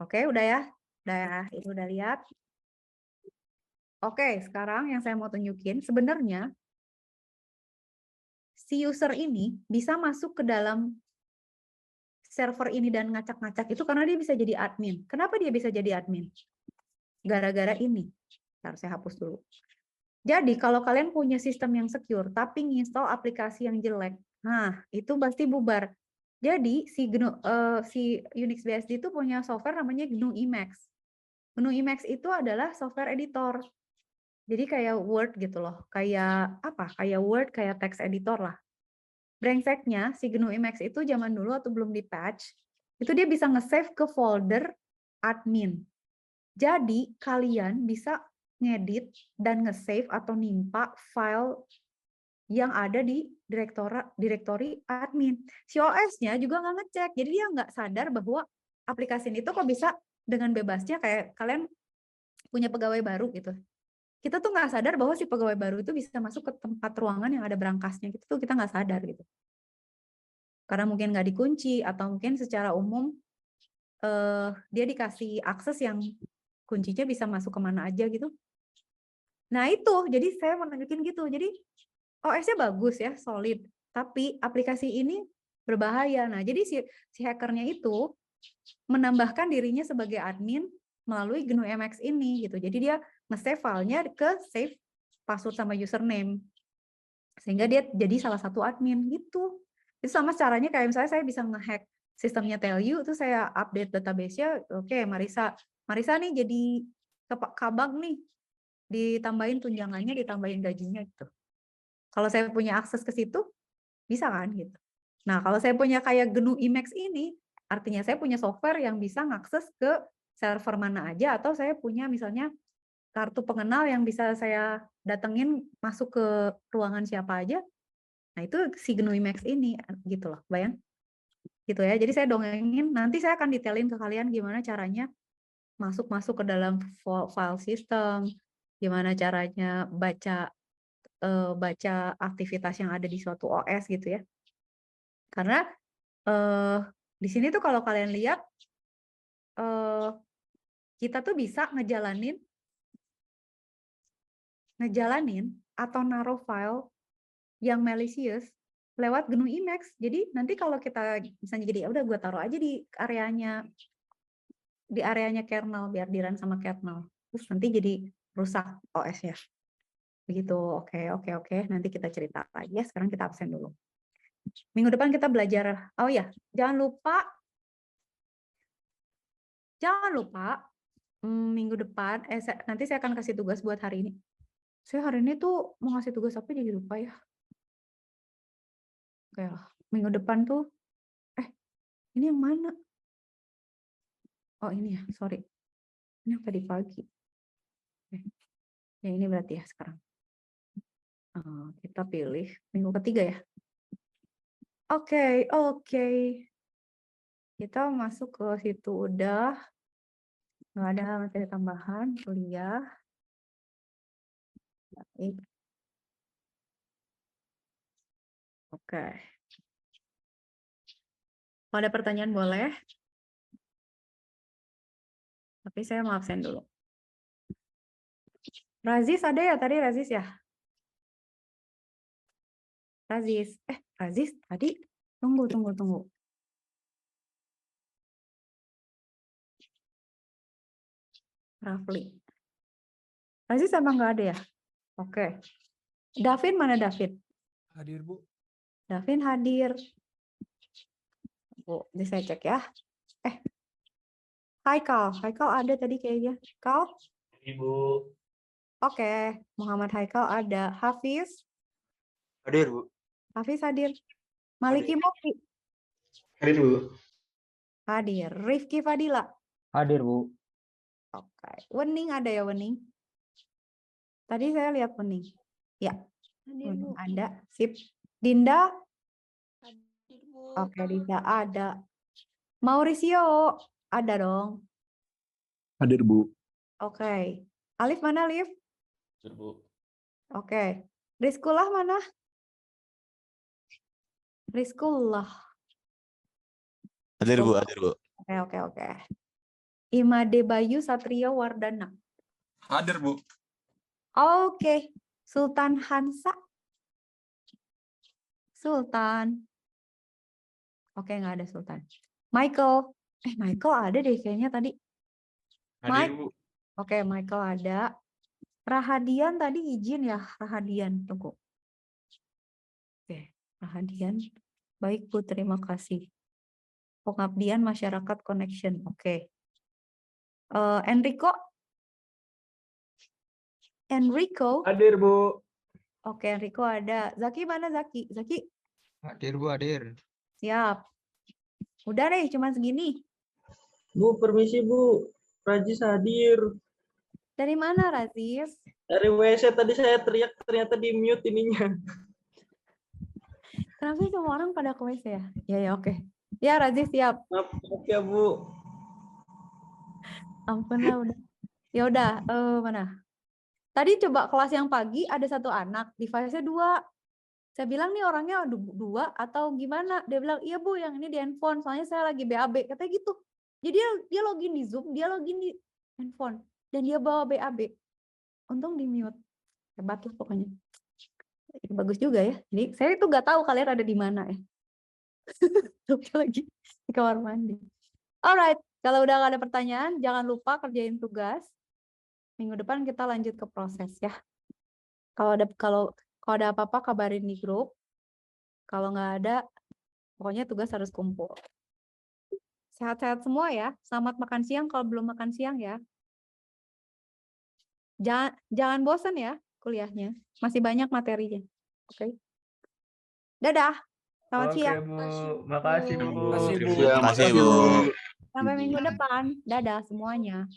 Oke, udah ya? Udah ya? Itu udah lihat? Oke, sekarang yang saya mau tunjukin, sebenarnya si user ini bisa masuk ke dalam server ini dan ngacak-ngacak itu karena dia bisa jadi admin. Kenapa dia bisa jadi admin? Gara-gara ini. Ntar saya hapus dulu. Jadi kalau kalian punya sistem yang secure, tapi nginstall aplikasi yang jelek, nah itu pasti bubar. Jadi si Unix BSD itu punya software namanya GNU Emacs. GNU Emacs itu adalah software editor. Jadi kayak Word gitu loh, kayak apa? Kayak Word, kayak text editor lah. Brengseknya si GNU Emacs itu zaman dulu atau belum di patch, itu dia bisa nge-save ke folder admin. Jadi kalian bisa ngedit dan nge-save atau nimpa file yang ada di direktori admin. Si OS-nya juga nggak ngecek, jadi dia nggak sadar bahwa aplikasi ini tuh kok bisa dengan bebasnya kayak kalian punya pegawai baru gitu. Kita tuh nggak sadar bahwa si pegawai baru itu bisa masuk ke tempat ruangan yang ada berangkasnya gitu tuh kita nggak sadar gitu. Karena mungkin nggak dikunci atau mungkin secara umum dia dikasih akses yang kuncinya bisa masuk kemana aja gitu. Nah itu, jadi saya mau nunjukin gitu. Jadi OS-nya bagus ya, solid. Tapi aplikasi ini berbahaya. Nah jadi si hackernya itu menambahkan dirinya sebagai admin melalui GNU MX ini gitu. Jadi dia nge-save filenya ke save password sama username. Sehingga dia jadi salah satu admin gitu. Itu sama caranya kayak misalnya saya bisa nge-hack sistemnya Telyu, itu saya update database-nya, oke, Marisa nih jadi kabag nih, ditambahin tunjangannya, ditambahin gajinya gitu. Kalau saya punya akses ke situ, bisa kan gitu. Nah, kalau saya punya kayak GNU Emacs ini, artinya saya punya software yang bisa ngakses ke server mana aja, atau saya punya misalnya kartu pengenal yang bisa saya datengin masuk ke ruangan siapa aja. Nah, itu si GNU Emacs ini gitu loh, bayang? Gitu ya. Jadi saya dongengin, nanti saya akan detailin ke kalian gimana caranya masuk ke dalam file system, gimana caranya baca aktivitas yang ada di suatu OS gitu ya. Karena di sini tuh kalau kalian lihat kita tuh bisa ngejalanin atau naruh file yang malicious lewat GNU Emacs. Jadi nanti kalau kita misalnya jadi udah gue taruh aja di areanya kernel biar di-run sama kernel. Terus nanti jadi rusak OS-nya. Begitu. Oke. Nanti kita cerita lagi ya. Sekarang kita absen dulu. Minggu depan kita belajar. Oh ya, jangan lupa minggu depan nanti saya akan kasih tugas buat hari ini. Saya hari ini tuh mau ngasih tugas apa jadi lupa ya. Oke, minggu depan tuh ini yang mana? Oh ini ya, sorry. Ini yang tadi pagi. Ya ini berarti ya sekarang. Kita pilih minggu ketiga ya. Oke. Kita masuk ke situ udah. Nggak ada materi tambahan, kuliah. Baik. Oke. Kalau ada pertanyaan boleh. Tapi saya mau absen dulu. Razis ada ya tadi Razis ya? Razis tadi tunggu. Rafli. Razis emang nggak ada ya? Oke. Davin mana Davin? Hadir, Bu. Davin hadir. Bu, ini saya cek ya. Haikal ada tadi kayaknya. Kal? Ibu. Oke, Muhammad Haikal ada. Hafiz? Hadir, Bu. Hafiz hadir. Maliki Moki? Hadir, Bu. Hadir. Rifki Fadila? Hadir, Bu. Oke. Wening ada ya Wening? Tadi saya lihat Wening. Ya. Hadir, Bu. Ada. Sip. Dinda? Hadir, Bu. Oke, Dinda ada. Mauricio? Ada dong. Hadir, Bu. Oke. Alif mana Alif? Hadir, Bu. Oke. Rizkullah mana? Rizkullah. Hadir, Bu. Hadir, Bu. Oke. Imade Bayu Satrio Wardana. Hadir, Bu. Oke. Sultan Hansa. Sultan. Oke, nggak ada Sultan. Michael. Michael ada deh kayaknya tadi. Hadir, Bu. Oke, Michael ada. Rahadian tadi izin ya, Rahadian. Tunggu. Oke, Rahadian. Baik, Bu, terima kasih. Pengabdian Masyarakat Connection. Oke. Enrico? Hadir, Bu. Oke, Enrico ada. Zaki mana Zaki? Zaki? Hadir, Bu. Hadir. Siap. Udah deh, cuma segini. Bu, permisi Bu. Razis hadir. Dari mana, Razif? Dari WC tadi saya teriak ternyata di mute ininya. Kenapa semua orang pada ke WC ya? Ya oke. Ya Razi siap. Maaf ya Bu. Ampun lah udah. Ya udah, mana? Tadi coba kelas yang pagi ada satu anak, device-nya 2. Saya bilang nih orangnya 2 atau gimana? Dia bilang, iya Bu, yang ini di handphone, soalnya saya lagi BAB. Katanya gitu. Jadi dia login di Zoom, dia login di handphone. Dan dia bawa BAB. Untung di mute. Hebat lah pokoknya. Bagus juga ya. Jadi saya tuh nggak tahu kalian ada di mana ya. Lagi di kamar mandi. Alright, kalau udah nggak ada pertanyaan, jangan lupa kerjain tugas. Minggu depan kita lanjut ke proses ya. Kalau ada apa-apa kabarin di grup. Kalau nggak ada, pokoknya tugas harus kumpul. Sehat-sehat semua ya. Selamat makan siang kalau belum makan siang ya. Jangan bosan ya kuliahnya. Masih banyak materinya. Oke. Dadah. Selamat siang. Bu. Makasih Bu. Makasih, Bu. Siang, Makasih, Bu. Sampai minggu depan. Dadah semuanya.